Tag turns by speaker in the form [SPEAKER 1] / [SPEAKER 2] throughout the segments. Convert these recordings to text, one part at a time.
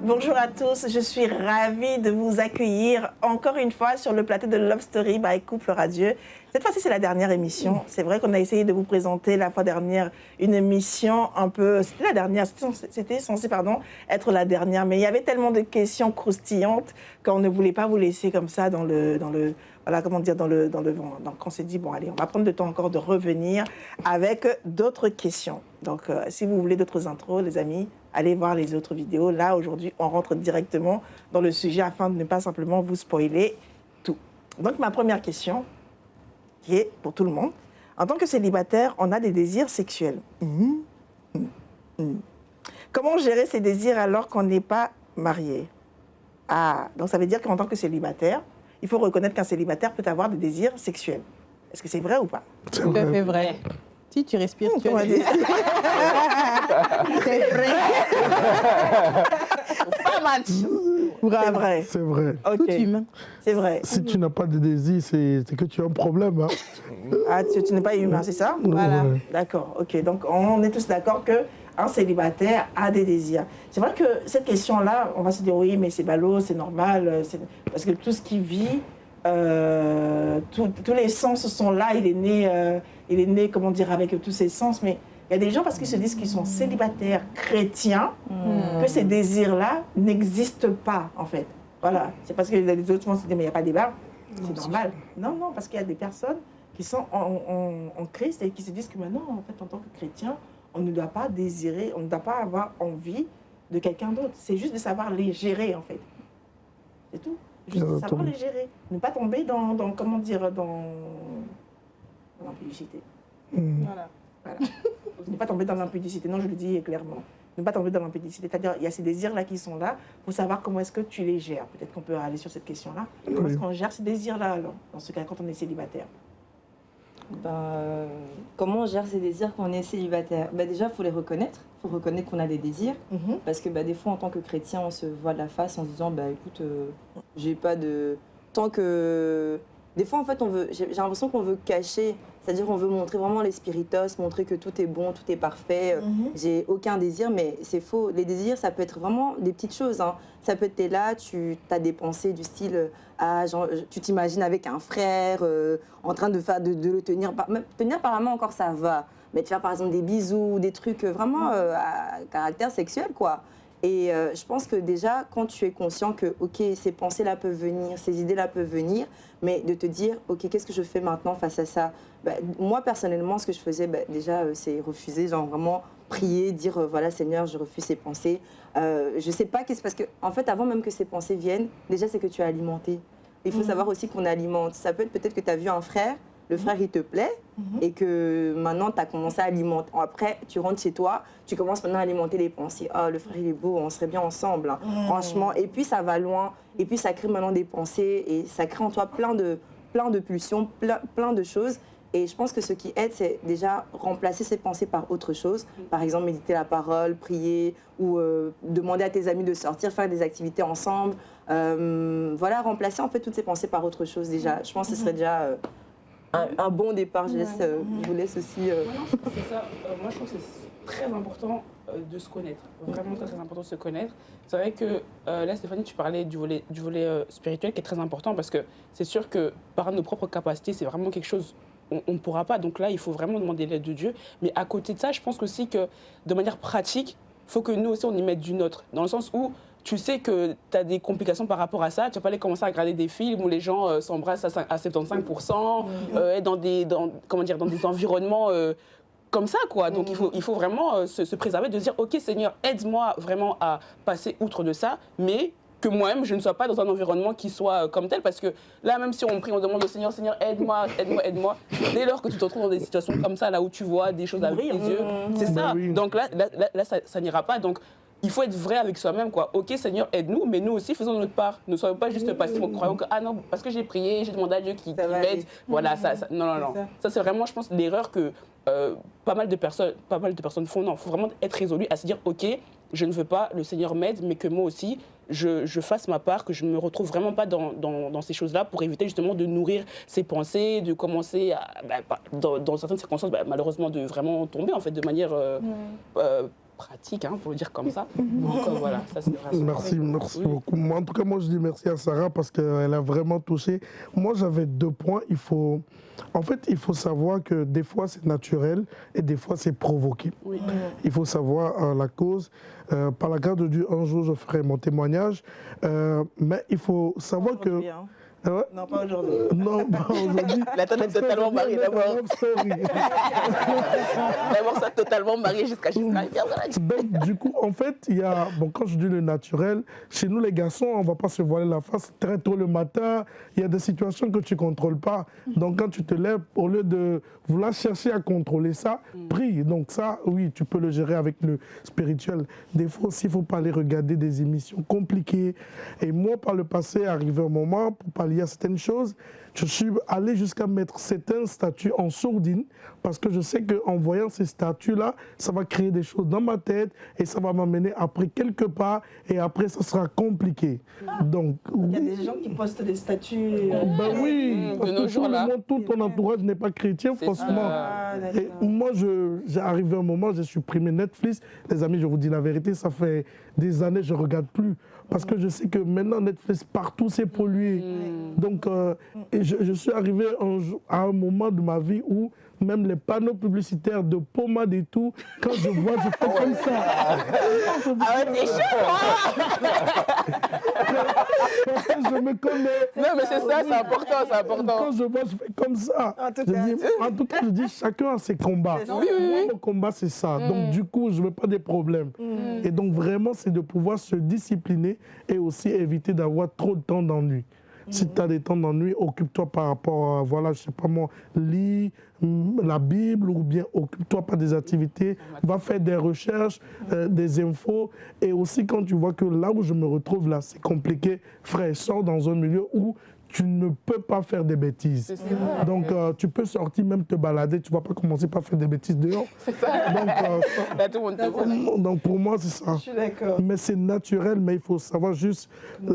[SPEAKER 1] Bonjour à tous, je suis ravie de vous accueillir encore une fois sur le plateau de Love Story by Couple Radieux. Cette fois-ci, c'est la dernière émission. C'est vrai qu'on a essayé de vous présenter la fois dernière une émission un peu... C'était la dernière, c'était censé être la dernière, mais il y avait tellement de questions croustillantes qu'on ne voulait pas vous laisser comme ça dans le voilà, comment dire, dans le vent. Donc on s'est dit, bon allez, on va prendre le temps encore de revenir avec d'autres questions. Donc si vous voulez d'autres intros, les amis, allez voir les autres vidéos. Là, aujourd'hui, on rentre directement dans le sujet afin de ne pas simplement vous spoiler tout. Donc ma première question, qui est pour tout le monde. En tant que célibataire, on a des désirs sexuels. Comment gérer ces désirs alors qu'on n'est pas marié? Ah, donc ça veut dire qu'en tant que célibataire, il faut reconnaître qu'un célibataire peut avoir des désirs sexuels. Est-ce que c'est vrai ou pas?
[SPEAKER 2] C'est tout à fait vrai. Si tu respires, tu as
[SPEAKER 1] dit.
[SPEAKER 2] C'est vrai. Pas mal.
[SPEAKER 1] C'est vrai.
[SPEAKER 3] C'est vrai.
[SPEAKER 1] Ok.
[SPEAKER 2] Tout humain.
[SPEAKER 1] C'est vrai.
[SPEAKER 3] Si tu n'as pas de désir, c'est que tu as un problème. Hein.
[SPEAKER 1] Ah, tu n'es pas humain, c'est ça?
[SPEAKER 2] Voilà.
[SPEAKER 3] Ouais.
[SPEAKER 1] D'accord, ok. Donc, on est tous d'accord qu'un célibataire a des désirs. C'est vrai que cette question-là, on va se dire, oui, mais c'est ballot, c'est normal, parce que tout ce qui vit, tous les sens sont là, il est né, comment dire, avec tous ses sens, mais il y a des gens, parce qu'ils se disent qu'ils sont célibataires chrétiens, que ces désirs-là n'existent pas, en fait. Voilà, c'est parce que les autres vont se dire, mais il n'y a pas de débat, c'est normal. Non, non, parce qu'il y a des personnes qui sont en Christ et qui se disent que maintenant, en fait, en tant que chrétien, on ne doit pas désirer, on ne doit pas avoir envie de quelqu'un d'autre. C'est juste de savoir les gérer, en fait. C'est tout. Juste de savoir les gérer. Ne pas tomber dans comment dire, dans l'impudicité. Voilà. Ne pas tomber dans l'impudicité. Non, je le dis clairement. Ne pas tomber dans l'impudicité. C'est-à-dire, il y a ces désirs-là qui sont là pour savoir comment est-ce que tu les gères. Peut-être qu'on peut aller sur cette question-là. Comment est-ce qu'on gère ces désirs-là, alors, dans ce cas, quand on est célibataire?
[SPEAKER 4] Comment on gère ses désirs quand on est célibataire? Déjà, il faut les reconnaître. Il faut reconnaître qu'on a des désirs. Parce que des fois, en tant que chrétien, on se voit de la face en se disant, écoute, j'ai pas de... Tant que... Des fois, en fait, j'ai l'impression qu'on veut cacher, c'est-à-dire qu'on veut montrer vraiment les spiritos, montrer que tout est bon, tout est parfait. J'ai aucun désir, mais c'est faux. Les désirs, ça peut être vraiment des petites choses. Hein. Ça peut être, t'es là, tu as des pensées du style, tu t'imagines avec un frère, en train de le tenir, même tenir par la main encore ça va, mais de faire par exemple des bisous, des trucs vraiment à caractère sexuel, quoi. Et je pense que déjà, quand tu es conscient que, ok, ces pensées-là peuvent venir, ces idées-là peuvent venir, mais de te dire, ok, qu'est-ce que je fais maintenant face à ça? Moi, personnellement, ce que je faisais, déjà, c'est refuser, genre vraiment prier, dire, voilà, Seigneur, je refuse ces pensées. Je sais pas, parce que, en fait, avant même que ces pensées viennent, déjà, c'est que tu as alimenté. Il faut savoir aussi qu'on alimente. Ça peut être peut-être que tu as vu un frère, le frère, il te plaît, et que maintenant, tu as commencé à alimenter. Après, tu rentres chez toi, tu commences maintenant à alimenter les pensées. Oh, le frère, il est beau, on serait bien ensemble, hein. Franchement. Et puis, ça va loin. Et puis, ça crée maintenant des pensées, et ça crée en toi plein de pulsions, plein de choses. Et je pense que ce qui aide, c'est déjà remplacer ces pensées par autre chose. Par exemple, méditer la parole, prier, ou demander à tes amis de sortir, faire des activités ensemble. Voilà, remplacer en fait toutes ces pensées par autre chose déjà. Je pense que ce serait déjà... un bon départ. Je vous laisse aussi...
[SPEAKER 5] C'est ça. Moi, je trouve que c'est très important de se connaître. Vraiment très, très important de se connaître. C'est vrai que là, Stéphanie, tu parlais du volet spirituel qui est très important parce que c'est sûr que par nos propres capacités, c'est vraiment quelque chose... On ne pourra pas. Donc là, il faut vraiment demander l'aide de Dieu. Mais à côté de ça, je pense aussi que de manière pratique, il faut que nous aussi, on y mette du nôtre. Dans le sens où tu sais que tu as des complications par rapport à ça. Tu vas pas aller commencer à regarder des films où les gens s'embrassent à 75%, être dans des environnements comme ça, quoi. Donc il faut vraiment se préserver, de dire, OK, Seigneur, aide-moi vraiment à passer outre de ça, mais que moi-même, je ne sois pas dans un environnement qui soit comme tel, parce que là, même si on prie, on demande au Seigneur, Seigneur, aide-moi, aide-moi, aide-moi. Dès lors que tu te retrouves dans des situations comme ça, là où tu vois des choses avec tes yeux, c'est ça. Donc là ça n'ira pas. Donc, il faut être vrai avec soi-même, quoi. OK, Seigneur, aide-nous, mais nous aussi, faisons notre part. Ne soyons pas juste passifs en croyant que, ah non, parce que j'ai prié, j'ai demandé à Dieu qui m'aide. Voilà, non. Ça, c'est vraiment, je pense, l'erreur que pas mal de personnes font. Non, il faut vraiment être résolu à se dire, OK, je ne veux pas, le Seigneur m'aide, mais que moi aussi, je fasse ma part, que je ne me retrouve vraiment pas dans ces choses-là pour éviter justement de nourrir ces pensées, de commencer à, dans certaines circonstances, malheureusement, de vraiment tomber, en fait, de manière pratique, hein, pour le dire comme ça. Donc voilà, ça c'est vraiment...
[SPEAKER 3] Merci beaucoup. Moi, en tout cas, moi je dis merci à Sarah parce qu'elle a vraiment touché. Moi j'avais 2 points. Il faut savoir que des fois c'est naturel et des fois c'est provoqué.
[SPEAKER 5] Oui.
[SPEAKER 3] Il faut savoir la cause. Par la grâce de Dieu, un jour je ferai mon témoignage. Mais il faut savoir que...
[SPEAKER 1] Hein.
[SPEAKER 3] Ouais.
[SPEAKER 1] Non, pas aujourd'hui.
[SPEAKER 3] Non, pas aujourd'hui.
[SPEAKER 2] La tête est totalement mariée d'abord. D'abord, ça totalement marié jusqu'à
[SPEAKER 3] Donc, du coup, en fait, il y a, bon, quand je dis le naturel, chez nous, les garçons, on ne va pas se voiler la face très tôt le matin. Il y a des situations que tu ne contrôles pas. Donc, quand tu te lèves, au lieu de vouloir chercher à contrôler ça, prie. Donc, ça, oui, tu peux le gérer avec le spirituel. Des fois aussi, il ne faut pas aller regarder des émissions compliquées. Et moi, par le passé, arrivé un moment, pour pallier à certaines choses, je suis allé jusqu'à mettre certains statuts en sourdine parce que je sais qu'en voyant ces statuts-là, ça va créer des choses dans ma tête et ça va m'amener après quelque part et après ça sera compliqué. Donc,
[SPEAKER 1] il y a des gens qui postent des statuts.
[SPEAKER 3] Ben oui, parce
[SPEAKER 5] de nos
[SPEAKER 3] que
[SPEAKER 5] jours là.
[SPEAKER 3] tout ton entourage n'est pas chrétien, franchement. Et moi, j'ai arrivé un moment, j'ai supprimé Netflix. Les amis, je vous dis la vérité, ça fait des années, je ne regarde plus. Parce que je sais que maintenant, Netflix, partout, c'est pollué. Donc, et je suis arrivé à un moment de ma vie où même les panneaux publicitaires de pommade et tout, quand je vois, je fais comme ça.
[SPEAKER 2] Ah ouais, t'es chaud,
[SPEAKER 3] Parce que je me connais.
[SPEAKER 2] Non, mais c'est ça, c'est important, c'est important.
[SPEAKER 3] Quand je vois, je fais comme ça.
[SPEAKER 1] En tout cas,
[SPEAKER 3] Je dis, chacun a ses combats.
[SPEAKER 1] ça.
[SPEAKER 3] Moi, mon combat, c'est ça. Donc, du coup, je ne veux pas des problèmes. Et donc, vraiment, c'est de pouvoir se discipliner et aussi éviter d'avoir trop de temps d'ennui. Si tu as des temps d'ennui, occupe-toi par rapport à, voilà, je sais pas moi, lis la Bible ou bien occupe-toi par des activités, va faire des recherches, des infos. Et aussi, quand tu vois que là où je me retrouve, là, c'est compliqué, frère, sors dans un milieu où tu ne peux pas faire des bêtises. Donc, tu peux sortir, même te balader, tu ne vas pas commencer par faire des bêtises dehors.
[SPEAKER 5] C'est ça.
[SPEAKER 3] Donc, pour moi, c'est ça.
[SPEAKER 1] Je suis d'accord.
[SPEAKER 3] Mais c'est naturel, mais il faut savoir juste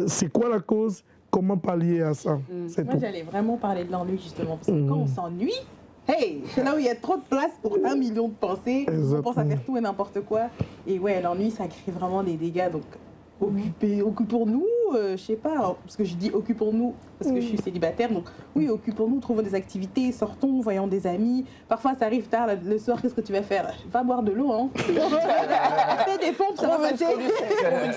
[SPEAKER 3] c'est quoi la cause, comment pallier à ça. C'est
[SPEAKER 2] Moi,
[SPEAKER 3] tout.
[SPEAKER 2] j'allais vraiment parler de l'ennui, justement, parce que quand on s'ennuie, hey, c'est là où il y a trop de place pour 1 million de pensées. On pense à faire tout et n'importe quoi. Et ouais, l'ennui, ça crée vraiment des dégâts. Donc, occupons-nous, je sais pas, parce que je dis occupons-nous parce que je suis célibataire. Donc, oui, occupons-nous, trouvons des activités, sortons, voyons des amis. Parfois, ça arrive tard le soir, qu'est-ce que tu vas faire? Va boire de l'eau, hein. Fais des pompes, ça va passer.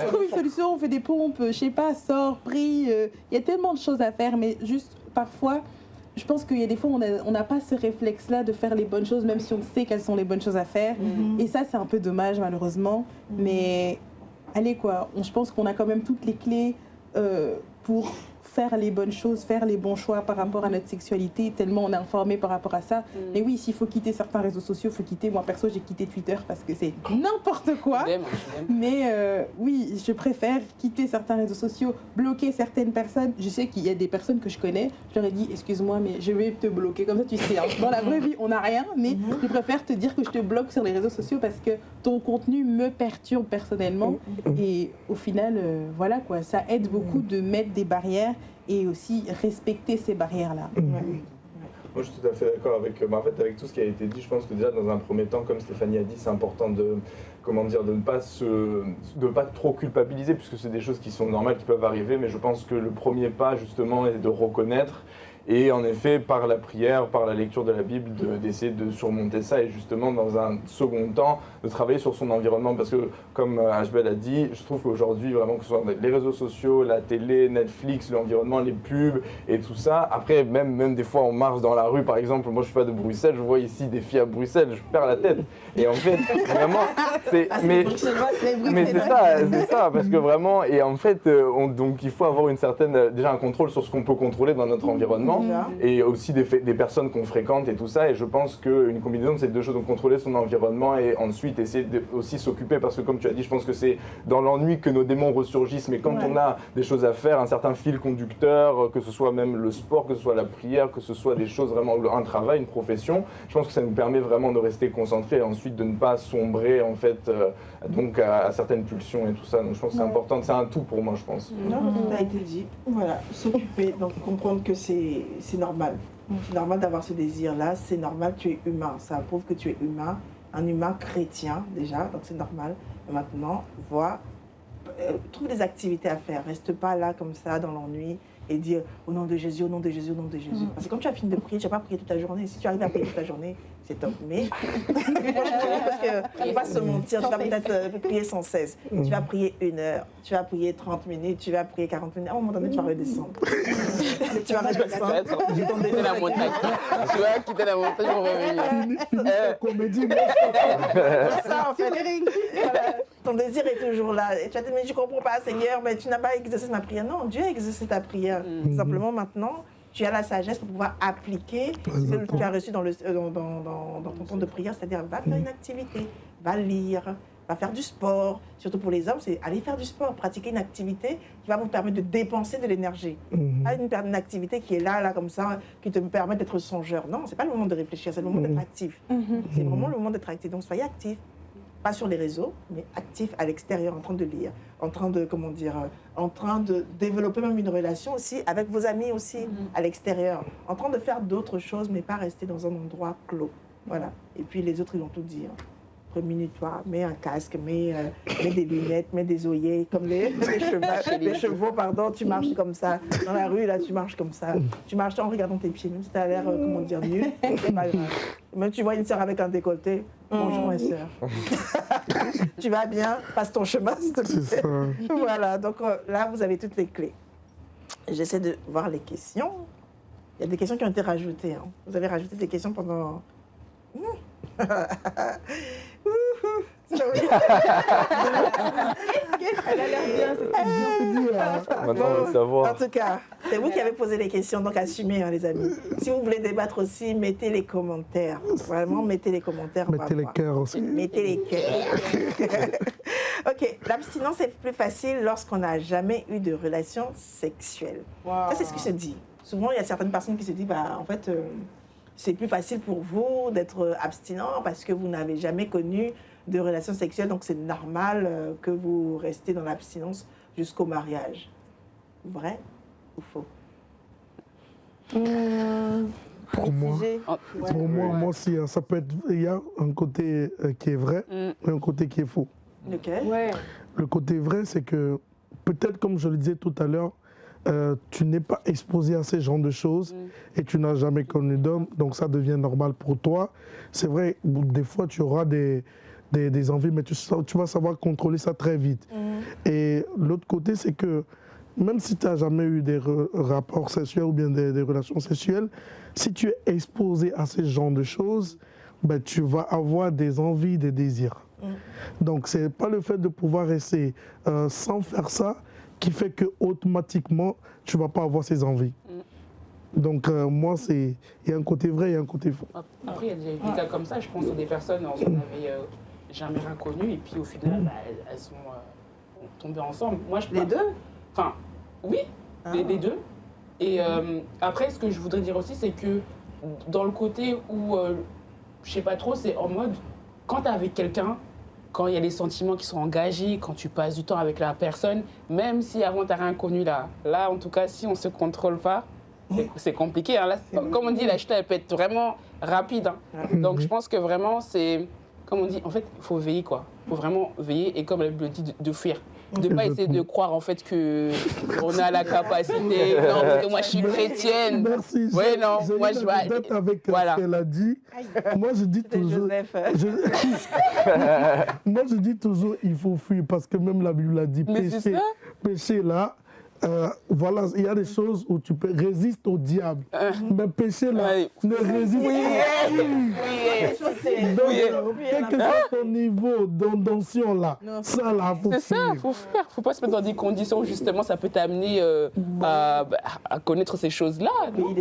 [SPEAKER 2] Trouve une solution, on fait des pompes, je sais pas, sors, prie. Il y a tellement de choses à faire, mais juste parfois, je pense qu'il y a des fois, on n'a pas ce réflexe-là de faire les bonnes choses, même si on sait quelles sont les bonnes choses à faire. Et ça, c'est un peu dommage, malheureusement. Mais allez, quoi, je pense qu'on a quand même toutes les clés pour faire les bonnes choses, faire les bons choix par rapport à notre sexualité, tellement on est informé par rapport à ça. Mais oui, s'il faut quitter certains réseaux sociaux, il faut quitter. Moi, perso, j'ai quitté Twitter parce que c'est n'importe quoi. Mais oui, je préfère quitter certains réseaux sociaux, bloquer certaines personnes. Je sais qu'il y a des personnes que je connais, je leur ai dit, excuse-moi, mais je vais te bloquer. Comme ça, tu sais, hein. Dans la vraie vie, on n'a rien, mais je préfère te dire que je te bloque sur les réseaux sociaux parce que ton contenu me perturbe personnellement. Et au final, voilà quoi, ça aide beaucoup de mettre des barrières et aussi respecter ces barrières-là.
[SPEAKER 6] Moi, je suis tout à fait d'accord avec, en fait, avec tout ce qui a été dit. Je pense que déjà, dans un premier temps, comme Stéphanie a dit, c'est important de ne pas trop culpabiliser, puisque c'est des choses qui sont normales, qui peuvent arriver. Mais je pense que le premier pas, justement, est de reconnaître. Et en effet, par la prière, par la lecture de la Bible, d'essayer de surmonter ça et justement, dans un second temps, de travailler sur son environnement. Parce que, comme Ashbel a dit, je trouve qu'aujourd'hui, vraiment, que ce soit les réseaux sociaux, la télé, Netflix, l'environnement, les pubs et tout ça. Après, même des fois, on marche dans la rue, par exemple. Moi, je ne suis pas de Bruxelles, je vois ici des filles à Bruxelles, je perds la tête. Et en fait, vraiment, c'est... mais c'est ça, parce que vraiment, et en fait, donc il faut avoir déjà un contrôle sur ce qu'on peut contrôler dans notre environnement. Et aussi des personnes qu'on fréquente et tout ça. Et je pense qu'une combinaison de ces deux choses, donc contrôler son environnement et ensuite essayer de aussi s'occuper, parce que comme tu as dit, je pense que c'est dans l'ennui que nos démons ressurgissent. Mais quand on a des choses à faire, un certain fil conducteur, que ce soit même le sport, que ce soit la prière, que ce soit des choses vraiment, un travail, une profession, je pense que ça nous permet vraiment de rester concentrés et ensuite de ne pas sombrer en fait donc à certaines pulsions et tout ça. Donc je pense que c'est important, c'est un tout pour moi, je pense.
[SPEAKER 1] Non, ça a été dit. Voilà, s'occuper, donc comprendre que c'est normal. C'est normal d'avoir ce désir-là, c'est normal, tu es humain. Ça prouve que tu es humain. un humain chrétien déjà, donc c'est normal. Et maintenant, trouve des activités à faire. Reste pas là comme ça dans l'ennui et dire au nom de Jésus, au nom de Jésus, au nom de Jésus. Parce que quand tu as fini de prier, tu n'as pas prié toute la journée. Si tu arrives à prier toute la journée, c'est top. Mais franchement, parce que pas se mentir, tu vas peut-être prier sans cesse. Tu vas prier 1 heure, tu vas prier 30 minutes, tu vas prier 40 minutes. À un moment donné, tu vas redescendre. Tu vas redescendre.
[SPEAKER 5] Quitter la montagne. Tu vas quitter la montagne pour revenir.
[SPEAKER 3] Comédie,
[SPEAKER 1] C'est ça, en fait. Voilà. Ton désir est toujours là. Et tu vas te dire, mais je ne comprends pas, Seigneur, mais tu n'as pas exaucé ma prière. Non, Dieu a exaucé ta prière. Simplement, maintenant, tu as la sagesse pour pouvoir appliquer ce que tu as reçu dans ton temps de prière. C'est-à-dire, va faire une activité, va lire, va faire du sport. Surtout pour les hommes, c'est aller faire du sport, pratiquer une activité qui va vous permettre de dépenser de l'énergie. Pas une activité qui est là, comme ça, qui te permet d'être songeur. Non, ce n'est pas le moment de réfléchir, c'est le moment d'être actif. C'est vraiment le moment d'être actif. Donc, soyez actifs. Pas sur les réseaux, mais actif à l'extérieur, en train de lire, en train de développer même une relation aussi avec vos amis aussi à l'extérieur, en train de faire d'autres choses, mais pas rester dans un endroit clos. Voilà. Et puis les autres, ils vont tout dire. Remue-toi, mets un casque, mets des lunettes, mets des œillets, comme les chevaux, pardon, tu marches comme ça. Dans la rue, là, tu marches comme ça. Tu marches en regardant tes pieds, même si tu as l'air, nu, c'est pas grave. Même tu vois une sœur avec un décolleté, bonjour ma sœur. Tu vas bien, passe ton chemin, s'il te plaît. C'est ça. Voilà, donc là, vous avez toutes les clés. J'essaie de voir les questions. Il y a des questions qui ont été rajoutées. Hein. Vous avez rajouté des questions pendant... Elle a l'air bien, c'est
[SPEAKER 6] Maintenant, on veut savoir.
[SPEAKER 1] En tout cas, c'est vous qui avez posé les questions, donc assumez, hein, les amis. Si vous voulez débattre aussi, mettez les commentaires. Vraiment, mettez les commentaires.
[SPEAKER 3] Mettez les cœurs aussi.
[SPEAKER 1] Mettez les cœurs. Ok, l'abstinence est plus facile lorsqu'on n'a jamais eu de relation sexuelle. Ça, c'est ce qui se dit. Souvent, il y a certaines personnes qui se disent, en fait, c'est plus facile pour vous d'être abstinent parce que vous n'avez jamais connu de relations sexuelles, donc c'est normal que vous restez dans l'abstinence jusqu'au mariage. Vrai ou faux?
[SPEAKER 3] Pour moi aussi, ça peut être, il y a un côté qui est vrai et un côté qui est faux.
[SPEAKER 1] Lequel?
[SPEAKER 3] Le côté vrai, c'est que peut-être, comme je le disais tout à l'heure, tu n'es pas exposé à ce genre de choses et tu n'as jamais connu d'homme, donc ça devient normal pour toi. C'est vrai, des fois tu auras des envies, mais tu vas savoir contrôler ça très vite. Et l'autre côté, c'est que même si tu n'as jamais eu des rapports sexuels ou bien des relations sexuelles, si tu es exposé à ce genre de choses, tu vas avoir des envies, des désirs. Donc ce n'est pas le fait de pouvoir rester sans faire ça qui fait que automatiquement tu ne vas pas avoir ces envies. Donc moi, il y a un côté vrai et un côté faux.
[SPEAKER 5] Après, il y a déjà eu des cas comme ça. Je pense que des personnes, on n'avait jamais rien connu et puis au final, elles sont tombées ensemble. Moi,
[SPEAKER 1] les deux?
[SPEAKER 5] Enfin, oui, les deux. Et après, ce que je voudrais dire aussi, c'est que dans le côté où, je sais pas trop, c'est en mode, quand tu es avec quelqu'un, quand il y a des sentiments qui sont engagés, quand tu passes du temps avec la personne, même si avant tu n'as rien connu là, en tout cas, si on ne se contrôle pas, c'est compliqué. Hein. Là, comme on dit, la chute, elle peut être vraiment rapide. Hein. Donc, je pense que vraiment, c'est, comme on dit, en fait, il faut veiller, quoi. Il faut vraiment veiller et, comme la Bible dit, de fuir. De ne pas essayer de croire, en fait, qu'on a la capacité. Non, parce que moi, je suis chrétienne.
[SPEAKER 3] Merci.
[SPEAKER 5] Oui, non, moi, je vois.
[SPEAKER 3] Avec ce qu'elle a dit. Moi, je dis toujours. Moi, je dis toujours, il faut fuir parce que même la Bible a dit péché là. Voilà, il y a des choses où tu peux résister au diable. Mais péché là, ne résiste pas. Quel que soit ton niveau d'intention là, ça là, faut fuir.
[SPEAKER 5] C'est ça, faut fuir. Faut pas se mettre dans des conditions où justement ça peut t'amener à connaître ces choses-là.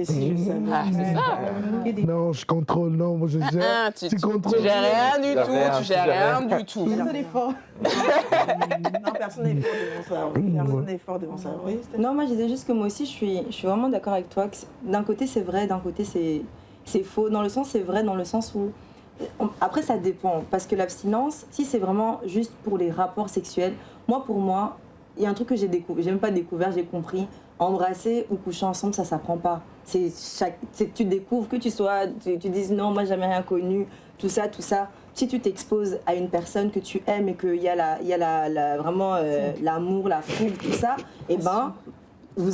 [SPEAKER 1] C'est ça.
[SPEAKER 3] Non, je contrôle, non, moi je gère.
[SPEAKER 5] Tu gères rien du tout, tu gères rien du tout.
[SPEAKER 2] Personne n'est fort.
[SPEAKER 1] Non, personne n'est fort devant ça. Personne n'est fort devant ça. Oui,
[SPEAKER 4] non, moi je disais juste que moi aussi je suis vraiment d'accord avec toi. D'un côté c'est vrai, d'un côté c'est faux. Dans le sens, c'est vrai dans le sens où... Après ça dépend, parce que l'abstinence, si c'est vraiment juste pour les rapports sexuels, pour moi, il y a un truc que j'ai même pas découvert, j'ai compris. Embrasser ou coucher ensemble, ça s'apprend pas. C'est tu découvres que tu dises non, moi jamais rien connu, tout ça. si tu t'exposes à une personne que tu aimes et qu'il y a vraiment l'amour, la foule, tout ça, et ben vous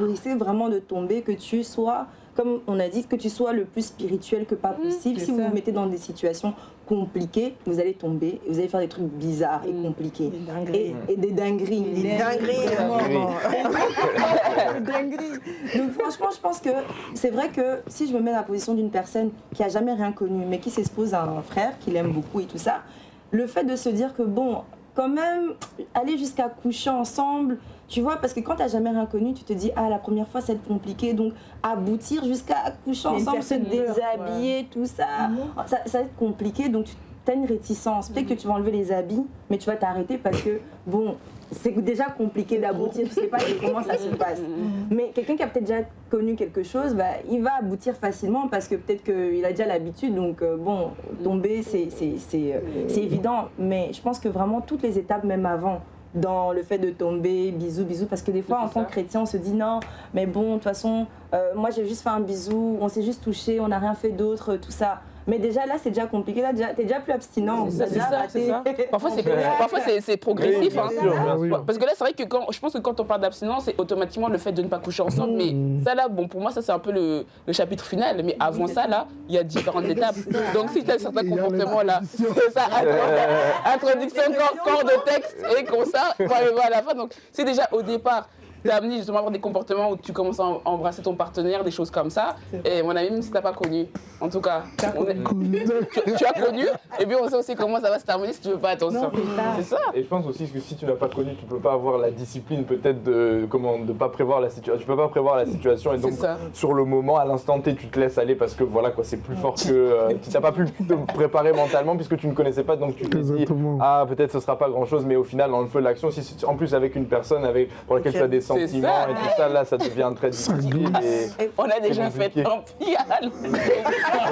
[SPEAKER 4] risquez vraiment de tomber, que tu sois, comme on a dit, que tu sois le plus spirituel que pas possible. Si vous vous mettez dans des situations compliquées, vous allez tomber, et vous allez faire des trucs bizarres et compliqués. Et des dingueries.
[SPEAKER 1] Des dingueries.
[SPEAKER 4] Des dingueries. Donc franchement, je pense que c'est vrai que si je me mets dans la position d'une personne qui a jamais rien connu, mais qui s'expose à un frère, qu'il aime beaucoup et tout ça, le fait de se dire que bon, quand même, aller jusqu'à coucher ensemble, tu vois, parce que quand tu n'as jamais rien connu, tu te dis, ah, la première fois, ça va être compliqué, donc aboutir jusqu'à coucher ensemble, se déshabiller, tout ça, ça va être compliqué, donc tu as une réticence. Peut-être que tu vas enlever les habits, mais tu vas t'arrêter parce que, bon, c'est déjà compliqué d'aboutir, tu ne sais pas comment ça se passe. Mais quelqu'un qui a peut-être déjà connu quelque chose, bah, il va aboutir facilement parce que peut-être qu'il a déjà l'habitude, donc bon, tomber, c'est évident. Mais je pense que vraiment toutes les étapes, même avant, dans le fait de tomber, bisous, parce que des fois, en tant que chrétien, on se dit non, mais bon, de toute façon, moi j'ai juste fait un bisou, on s'est juste touché, on n'a rien fait d'autre, tout ça. Mais déjà là, c'est déjà compliqué, là, t'es déjà plus abstinent.
[SPEAKER 5] C'est ça. Parfois, c'est progressif.
[SPEAKER 6] Oui, bien sûr.
[SPEAKER 5] Parce que là, c'est vrai que je pense que quand on parle d'abstinence, c'est automatiquement le fait de ne pas coucher ensemble. Mais ça, là, bon, pour moi, ça, c'est un peu le chapitre final. Mais avant ça, là, il y a différentes étapes. Donc, si tu as certains comportements, là, c'est ça, introduction, corps de texte et comme ça, on va arriver à la fin. Donc, c'est déjà au départ. T'es amené justement à avoir des comportements où tu commences à embrasser ton partenaire, des choses comme ça. Et mon ami, même si t'as pas connu, en tout cas, tu as connu. Et puis on sait aussi comment ça va se terminer si tu veux pas attention. C'est ça.
[SPEAKER 6] Et je pense aussi que si tu n'as pas connu, tu peux pas avoir la discipline peut-être de pas prévoir la situation. Tu peux pas prévoir la situation et donc sur le moment, à l'instant T, tu te laisses aller parce que voilà quoi, c'est plus fort que tu n'as pas pu te préparer mentalement puisque tu ne connaissais pas, donc tu te dis ah peut-être ce sera pas grand chose, mais au final dans le feu de l'action, si en plus avec une personne pour laquelle tu as des sentiments et tout ça, là ça devient très difficile.
[SPEAKER 5] On a déjà fait tant pis.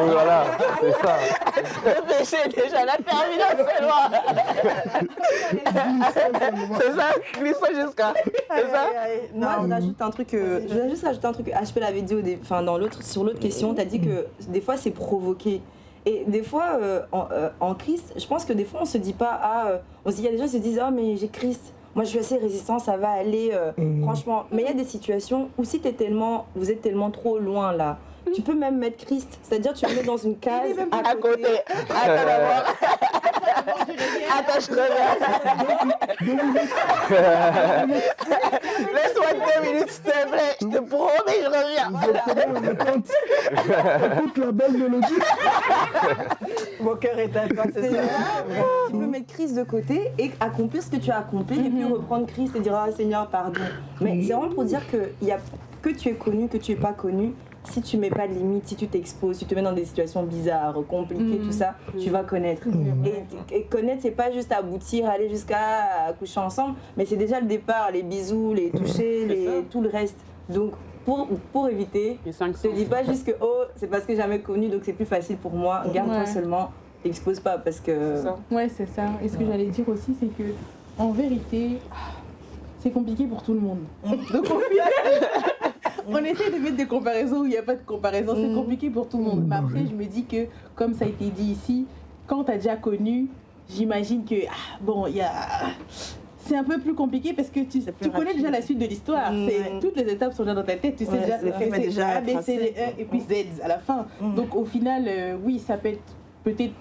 [SPEAKER 6] Voilà, c'est ça.
[SPEAKER 5] Le péché est déjà la termination, c'est ça, glissons jusqu'à. C'est ça.
[SPEAKER 4] Moi, je rajoute un truc. Je voudrais juste rajouter un truc. HP l'avait dit sur l'autre question, tu as dit que des fois c'est provoqué. Et des fois, en Christ, je pense que des fois on se dit pas, il y a des gens qui se disent, oh mais j'ai Christ. Moi, je suis assez résistant, ça va aller, franchement. Mais il y a des situations où si vous êtes tellement trop loin là, tu peux même mettre Christ, c'est-à-dire tu le mets dans une case à côté. Attends d'abord. Attends, je reviens.
[SPEAKER 5] Laisse-moi 2 minutes, s'il te plaît. Je te promets, je reviens.
[SPEAKER 3] Écoute la belle mélodie.
[SPEAKER 1] Mon cœur est à toi, c'est ça.
[SPEAKER 4] Tu peux mettre Christ de côté et accomplir ce que tu as accompli et puis reprendre Christ et dire ah Seigneur, pardon. Mais c'est vraiment pour dire que tu es connu, que tu n'es pas connu. Si tu mets pas de limite, si tu t'exposes, si tu te mets dans des situations bizarres, compliquées, tout ça, tu vas connaître. Et connaître, c'est pas juste aboutir, aller jusqu'à coucher ensemble, mais c'est déjà le départ, les bisous, les touchés, tout le reste. Donc, pour éviter, ne dis pas juste que oh, c'est parce que j'ai jamais connu, donc c'est plus facile pour moi. Garde-toi seulement, t'expose pas parce que.
[SPEAKER 2] Ouais, c'est ça. Et ce que j'allais dire aussi, c'est que en vérité, c'est compliqué pour tout le monde. Donc au final, on essaie de mettre des comparaisons où il n'y a pas de comparaison. C'est compliqué pour tout le monde. Mais après, je me dis que, comme ça a été dit ici, quand tu as déjà connu, j'imagine que, c'est un peu plus compliqué parce que tu connais déjà la suite de l'histoire. Toutes les étapes sont déjà dans ta tête. Tu sais déjà A, B, C, D, E et puis Z à la fin. Donc au final, oui, ça peut être peut-être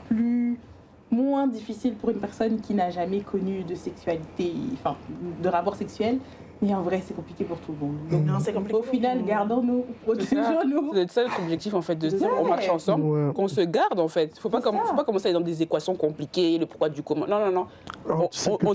[SPEAKER 2] moins difficile pour une personne qui n'a jamais connu de sexualité, enfin de rapport sexuel. Mais en vrai, c'est compliqué pour tout le monde. Donc,
[SPEAKER 1] non, c'est compliqué.
[SPEAKER 2] Au final, gardons-nous, protégeons-nous.
[SPEAKER 5] C'est ça notre objectif en fait, de se dire on marche ensemble, qu'on se garde en fait. Faut pas commencer à aller dans des équations compliquées, le pourquoi du comment. Non. On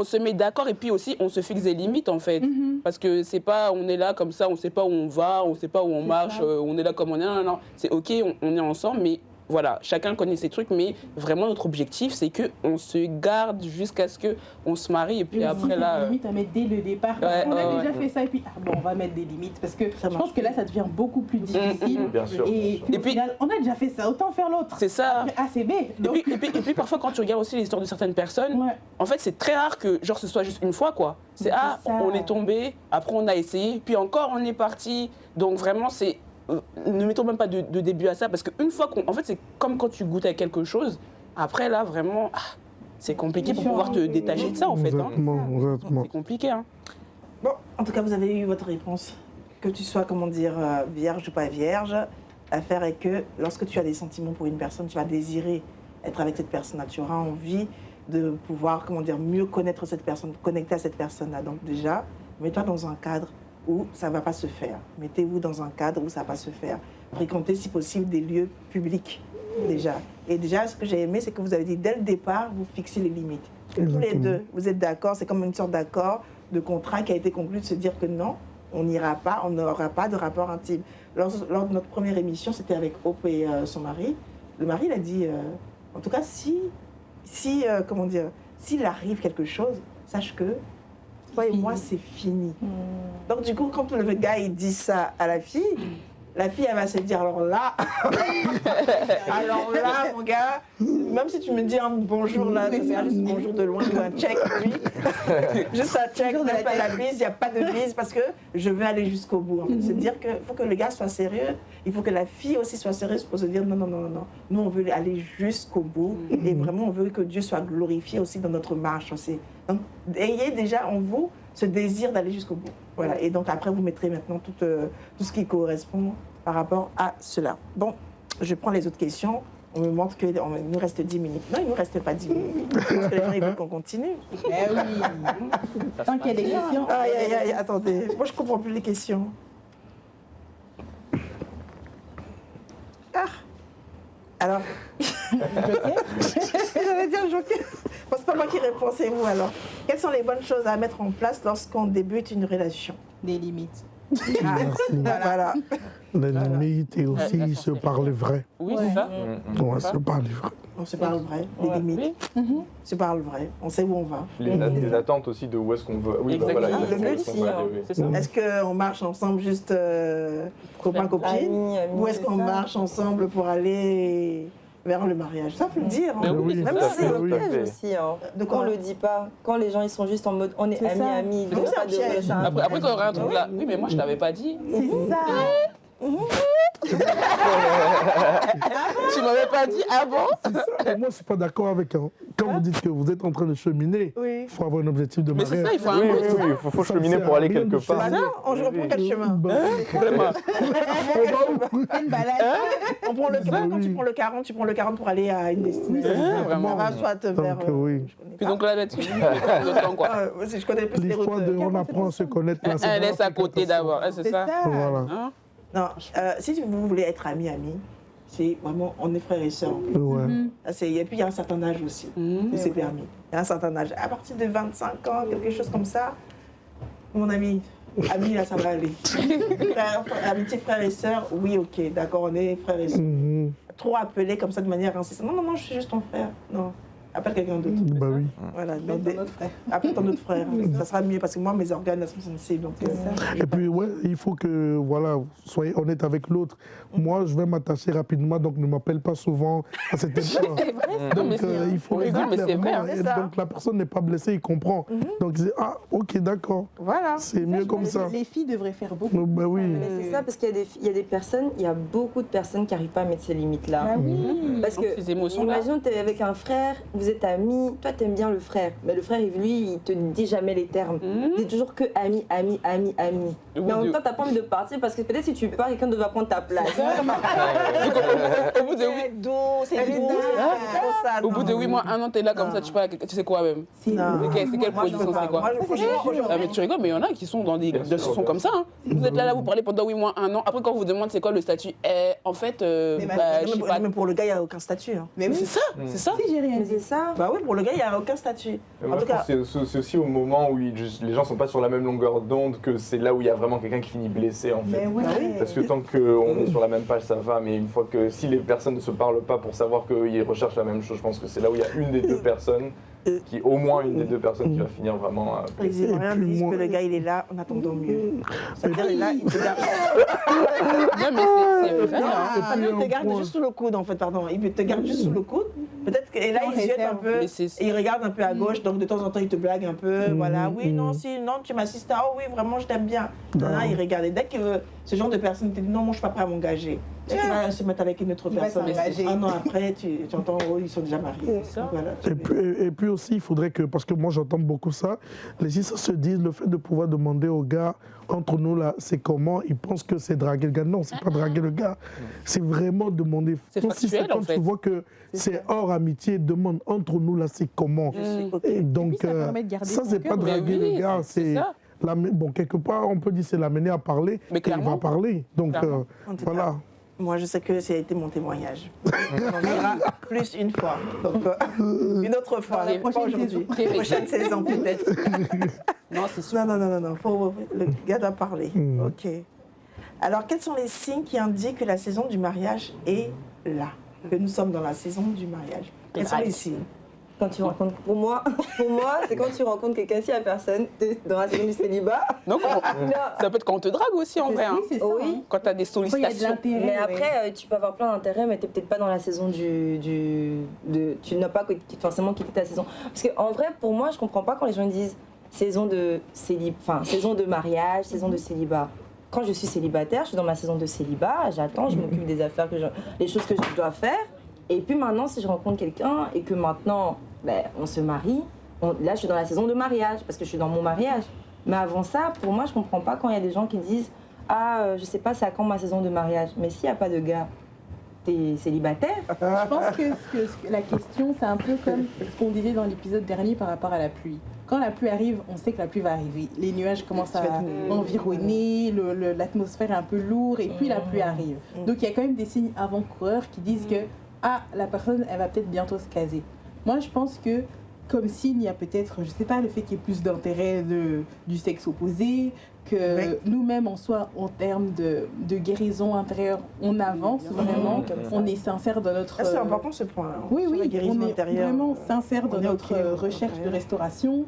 [SPEAKER 5] se met d'accord et puis aussi on se fixe des limites en fait. Parce que c'est pas on est là comme ça, on sait pas où on va, on sait pas où on marche, on est là comme on est. Non. C'est ok, on est ensemble, mais voilà, chacun connaît ses trucs, mais vraiment notre objectif, c'est qu'on se garde jusqu'à ce qu'on se marie et puis après là...
[SPEAKER 2] Des limites à mettre dès le départ. On a déjà fait ça et puis on va mettre des limites parce que je pense que là, ça devient beaucoup plus difficile.
[SPEAKER 6] Bien sûr.
[SPEAKER 2] Et puis au final, on a déjà fait ça, autant faire l'autre.
[SPEAKER 5] C'est ça.
[SPEAKER 2] A, c'est B. Donc...
[SPEAKER 5] Et puis parfois, quand tu regardes aussi l'histoire de certaines personnes, en fait, c'est très rare que genre ce soit juste une fois, quoi. C'est on est tombé, après on a essayé, puis encore on est parti. Donc vraiment, c'est ne mettons même pas de début à ça, parce qu'une fois qu'on... En fait, c'est comme quand tu goûtes à quelque chose, après, là, vraiment, c'est compliqué pour pouvoir te détacher de ça, en fait. Hein.
[SPEAKER 3] Exactement.
[SPEAKER 5] C'est compliqué, hein.
[SPEAKER 1] Bon, en tout cas, vous avez eu votre réponse. Que tu sois, vierge ou pas vierge, l'affaire est que lorsque tu as des sentiments pour une personne, tu vas désirer être avec cette personne-là. Tu auras envie de pouvoir, mieux connaître cette personne, connecter à cette personne-là. Donc déjà, mets-toi dans un cadre où ça ne va pas se faire. Mettez-vous dans un cadre où ça ne va pas se faire. Fréquentez, si possible, des lieux publics, déjà. Et déjà, ce que j'ai aimé, c'est que vous avez dit, dès le départ, vous fixez les limites. Tous les deux, vous êtes d'accord, c'est comme une sorte d'accord, de contrat qui a été conclu, de se dire que non, on n'ira pas, on n'aura pas de rapport intime. Lors de notre première émission, c'était avec Hope et son mari. Le mari, il a dit, en tout cas, s'il arrive quelque chose, sache que toi et moi, c'est fini. Donc, du coup, quand le gars, il dit ça à la fille, elle va se dire, alors là, mon gars, même si tu me dis un bonjour là, ça fait juste bonjour de loin, un check, oui. Juste un check, même pas la bise, il n'y a pas de bise parce que je veux aller jusqu'au bout. En fait. C'est dire qu'il faut que le gars soit sérieux, il faut que la fille aussi soit sérieuse pour se dire non. Nous, on veut aller jusqu'au bout et vraiment, on veut que Dieu soit glorifié aussi dans notre marche aussi. Donc, ayez déjà en vous ce désir d'aller jusqu'au bout. Voilà. Et donc, après, vous mettrez maintenant tout ce qui correspond par rapport à cela. Bon, je prends les autres questions. On me montre qu'il nous reste 10 minutes. Non, il ne nous reste pas 10 minutes. Parce que les gens, ils veulent qu'on continue.
[SPEAKER 2] Eh oui. Tant qu'il y a des questions.
[SPEAKER 1] Aïe, attendez. Moi, je ne comprends plus les questions. Alors, j'allais dire joker. Bon, c'est pas moi qui réponds, c'est vous alors. Quelles sont les bonnes choses à mettre en place lorsqu'on débute une relation?
[SPEAKER 2] Des limites.
[SPEAKER 1] Voilà.
[SPEAKER 3] Les limites et aussi se parler vrai.
[SPEAKER 5] Oui, c'est ça.
[SPEAKER 3] Ouais, se parler vrai.
[SPEAKER 1] On se parle vrai, les limites. On se parle vrai, on sait où on va.
[SPEAKER 6] Les attentes aussi de où est-ce qu'on veut. Oui,
[SPEAKER 5] Exactement.
[SPEAKER 1] Le but,
[SPEAKER 5] C'est ça.
[SPEAKER 1] Est-ce qu'on marche ensemble juste copain-copine? Ou est-ce qu'on marche ensemble pour aller vers le mariage? Ça, faut le dire.
[SPEAKER 5] Mais oui,
[SPEAKER 1] Même
[SPEAKER 6] tout à
[SPEAKER 1] si
[SPEAKER 6] fait,
[SPEAKER 1] c'est
[SPEAKER 6] tout à
[SPEAKER 4] piège
[SPEAKER 6] fait.
[SPEAKER 4] aussi. Hein.
[SPEAKER 1] De quoi?
[SPEAKER 4] On le dit pas. Quand les gens ils sont juste en mode on est
[SPEAKER 2] C'est ça.
[SPEAKER 4] amis,
[SPEAKER 1] Mais
[SPEAKER 4] donc
[SPEAKER 1] c'est
[SPEAKER 4] pas
[SPEAKER 1] un
[SPEAKER 4] de
[SPEAKER 1] piège.
[SPEAKER 4] c'est un
[SPEAKER 5] Après,
[SPEAKER 4] piège.
[SPEAKER 5] quand il y aura un truc là, oui, mais moi, je t'avais pas dit.
[SPEAKER 2] C'est ça.
[SPEAKER 5] Tu m'avais pas dit, ah bon?
[SPEAKER 3] Et moi, je ne suis pas d'accord avec. Quand vous dites que vous êtes en train de cheminer,
[SPEAKER 1] Oui.
[SPEAKER 3] il faut avoir un objectif de
[SPEAKER 5] Mais c'est
[SPEAKER 3] mariage.
[SPEAKER 5] ça, il faut un
[SPEAKER 6] Oui,
[SPEAKER 5] mot.
[SPEAKER 6] il faut cheminer pour aller quelque part.
[SPEAKER 1] Bah non, on reprend quel chemin?
[SPEAKER 5] Vraiment.
[SPEAKER 2] Une balade.
[SPEAKER 1] On prend le 40, quand tu prends le 40, tu prends le 40 pour aller à une destination.
[SPEAKER 5] Vraiment.
[SPEAKER 1] On va soit vers...
[SPEAKER 3] Donc, oui.
[SPEAKER 1] je connais
[SPEAKER 5] Puis
[SPEAKER 1] pas.
[SPEAKER 5] donc là, tu le temps, quoi.
[SPEAKER 1] Je connais plus les routes.
[SPEAKER 3] L'histoire de on apprend à se connaître. là, c'est
[SPEAKER 5] Elle laisse à côté d'abord, c'est ça.
[SPEAKER 3] Voilà.
[SPEAKER 5] Hein?
[SPEAKER 1] Non, si vous voulez être amis, c'est vraiment, on est frères et sœurs.
[SPEAKER 3] Ouais.
[SPEAKER 1] Et puis il y a un certain âge aussi, où c'est permis. Il y a un certain âge. À partir de 25 ans, quelque chose comme ça, mon ami, là, ça va aller. Amitié frères et sœurs, oui, ok, d'accord, on est frères et sœurs. Trop appelé comme ça de manière insistante. Non, je suis juste ton frère. Non, appelle quelqu'un d'autre.
[SPEAKER 3] Bah oui.
[SPEAKER 1] Voilà,
[SPEAKER 2] Dans notre frère.
[SPEAKER 1] appelle ton autre frère. Ça sera mieux parce que moi, mes organes sont sensibles. Donc,
[SPEAKER 3] Et puis, ouais, il faut que, voilà, vous soyez honnête avec l'autre. Moi, je vais m'attacher rapidement, donc ne m'appelle pas souvent à cette époque.
[SPEAKER 5] Non, mais
[SPEAKER 3] Donc, il faut
[SPEAKER 5] on
[SPEAKER 3] le
[SPEAKER 5] rigole,
[SPEAKER 3] dire
[SPEAKER 5] mais c'est vrai.
[SPEAKER 3] clairement.
[SPEAKER 1] c'est
[SPEAKER 3] Et
[SPEAKER 1] ça.
[SPEAKER 3] donc, la personne n'est pas blessée, il comprend. Donc, il dit, ah, ok, d'accord,
[SPEAKER 1] voilà.
[SPEAKER 3] c'est mieux comme ça.
[SPEAKER 2] Les filles devraient faire beaucoup.
[SPEAKER 3] Bah oui.
[SPEAKER 4] Mais c'est ça, parce qu'il y a des personnes, il y a beaucoup de personnes qui n'arrivent pas à mettre ces limites-là.
[SPEAKER 2] Ah oui.
[SPEAKER 4] Parce que,
[SPEAKER 5] Ces émotions-là.
[SPEAKER 4] imagine, tu es avec un frère, vous êtes amis, toi, tu aimes bien le frère. Mais le frère, lui, il te dit jamais les termes. Il dit toujours que ami. Mais en même temps, tu n'as pas envie de partir parce que peut-être si tu pars, quelqu'un va prendre ta place.
[SPEAKER 5] Au bout de
[SPEAKER 1] C'est
[SPEAKER 5] Au bout de 8 mois, 1 an, t'es là comme ça, tu sais quoi même? C'est quelle position, c'est quoi? Ah, mais tu rigoles, mais il y en a qui sont dans des sont comme ça. Hein. Vous êtes là, vous parlez pendant 8 mois, 1 an. Après, quand on vous demande c'est quoi le statut, en fait, je sais pas.
[SPEAKER 1] Même pour le gars, il n'y a aucun statut. Hein.
[SPEAKER 5] Mais c'est ça, c'est ça.
[SPEAKER 2] Si j'ai rien
[SPEAKER 4] Mais
[SPEAKER 2] dit.
[SPEAKER 4] c'est ça.
[SPEAKER 1] Bah oui, pour le gars, il n'y a aucun statut.
[SPEAKER 6] Moi,
[SPEAKER 1] En
[SPEAKER 6] je
[SPEAKER 1] tout cas,
[SPEAKER 6] pense que c'est aussi au moment où les gens sont pas sur la même longueur d'onde que c'est là où il y a vraiment quelqu'un qui finit blessé en fait.
[SPEAKER 2] Mais ouais.
[SPEAKER 6] Parce que tant qu'on est sur la même page, ça va, mais une fois que si les personnes ne se parlent pas pour savoir qu'ils recherchent la même chose, je pense que c'est là où il y a une des deux personnes, au moins une des deux personnes qui va finir vraiment.
[SPEAKER 1] les Ivoiriens
[SPEAKER 3] Et puis
[SPEAKER 1] disent
[SPEAKER 3] moi-
[SPEAKER 1] que le gars, il est là en attendant mieux. C'est-à-dire, il est là, il te garde.
[SPEAKER 5] Non, mais c'est vrai.
[SPEAKER 1] Non,
[SPEAKER 5] hein.
[SPEAKER 1] il te garde juste sous le coude, en fait, pardon. Il te garde juste sous le coude. Peut-être que, et là, il se jette un peu,
[SPEAKER 5] Mais
[SPEAKER 1] et il regarde un peu à gauche, donc de temps en temps, il te blague un peu, voilà. Oui, non, si, non, tu m'assistes, oh oui, vraiment, je t'aime bien. Là, il regarde. Et dès que ce genre de personne te dit, non, moi, je suis pas prêt à m'engager. Et tu vas se mettre avec une autre
[SPEAKER 2] Il va
[SPEAKER 1] personne.
[SPEAKER 2] s'engager.
[SPEAKER 1] Un an après, tu entends, oh, ils sont déjà mariés.
[SPEAKER 5] C'est ça.
[SPEAKER 1] Voilà,
[SPEAKER 3] Et puis aussi, il faudrait que, parce que moi j'entends beaucoup ça, les filles ça se disent, le fait de pouvoir demander au gars, entre nous là, c'est comment, ils pensent que c'est draguer le gars. Non, c'est pas draguer le gars, c'est vraiment demander.
[SPEAKER 5] C'est
[SPEAKER 3] Donc, si
[SPEAKER 5] factuel,
[SPEAKER 3] quand
[SPEAKER 5] en fait.
[SPEAKER 3] tu vois que c'est hors amitié, demande entre nous là, c'est comment. Et donc,
[SPEAKER 2] puis, ça permet de garder
[SPEAKER 3] ça
[SPEAKER 2] son
[SPEAKER 3] c'est
[SPEAKER 2] cœur.
[SPEAKER 3] pas
[SPEAKER 5] Mais
[SPEAKER 3] draguer
[SPEAKER 5] oui,
[SPEAKER 3] le gars,
[SPEAKER 5] c'est ça.
[SPEAKER 3] bon, quelque part, on peut dire c'est l'amener à parler,
[SPEAKER 5] Mais
[SPEAKER 3] et il
[SPEAKER 5] clairement.
[SPEAKER 3] va parler. Donc,
[SPEAKER 5] Clairement.
[SPEAKER 1] En tout
[SPEAKER 3] voilà.
[SPEAKER 1] Moi, je sais que ça a été mon témoignage. On en verra plus une fois. Donc, une autre fois,
[SPEAKER 2] la
[SPEAKER 1] pas
[SPEAKER 2] prochaine
[SPEAKER 1] aujourd'hui.
[SPEAKER 5] saison.
[SPEAKER 1] Prochaine saison, peut-être.
[SPEAKER 5] Non, c'est sûr.
[SPEAKER 1] Non. Le gars doit parler. OK. Alors, quels sont les signes qui indiquent que la saison du mariage est là? Que nous sommes dans la saison du mariage? Quels sont les signes?
[SPEAKER 4] Quand tu rencontres, pour moi, c'est quand tu rencontres quelqu'un, si la personne t'es dans la saison du célibat.
[SPEAKER 5] Non, ça peut être quand on te drague aussi en vrai. hein.
[SPEAKER 2] Oui, c'est ça.
[SPEAKER 4] Oui.
[SPEAKER 2] hein.
[SPEAKER 5] Quand tu as des
[SPEAKER 2] Quand il y a de
[SPEAKER 5] sollicitations.
[SPEAKER 2] l'intérêt.
[SPEAKER 4] Mais
[SPEAKER 2] ouais.
[SPEAKER 4] après, tu peux avoir plein d'intérêts, mais tu n'es peut-être pas dans la saison tu n'as pas forcément quitté ta saison. Parce qu'en vrai, pour moi, je comprends pas quand les gens disent saison de saison de mariage, saison de célibat. Quand je suis célibataire, je suis dans ma saison de célibat, j'attends, je m'occupe des affaires, les choses que je dois faire. Et puis maintenant, si je rencontre quelqu'un et que maintenant, on se marie, là, je suis dans la saison de mariage, parce que je suis dans mon mariage. Mais avant ça, pour moi, je comprends pas quand il y a des gens qui disent « Ah, je sais pas, c'est à quand ma saison de mariage ?» Mais s'il n'y a pas de gars, t'es célibataire.
[SPEAKER 2] Je pense que la question, c'est un peu comme ce qu'on disait dans l'épisode dernier par rapport à la pluie. Quand la pluie arrive, on sait que la pluie va arriver. Les nuages commencent à environner, l'atmosphère est un peu lourde et puis la pluie arrive. Donc il y a quand même des signes avant-coureurs qui disent que la personne, elle va peut-être bientôt se caser. Moi, je pense que comme signe, il y a peut-être, je sais pas, le fait qu'il y ait plus d'intérêt du sexe opposé, que nous-mêmes, en soi, en termes de guérison intérieure, on avance vraiment, on est sincère dans notre...
[SPEAKER 1] C'est important ce point. Hein,
[SPEAKER 2] Oui,
[SPEAKER 1] sur la
[SPEAKER 2] oui,
[SPEAKER 1] guérison
[SPEAKER 2] on est
[SPEAKER 1] intérieure.
[SPEAKER 2] vraiment sincère dans
[SPEAKER 1] on est
[SPEAKER 2] notre
[SPEAKER 1] ok,
[SPEAKER 2] recherche de
[SPEAKER 1] intérieur.
[SPEAKER 2] restauration.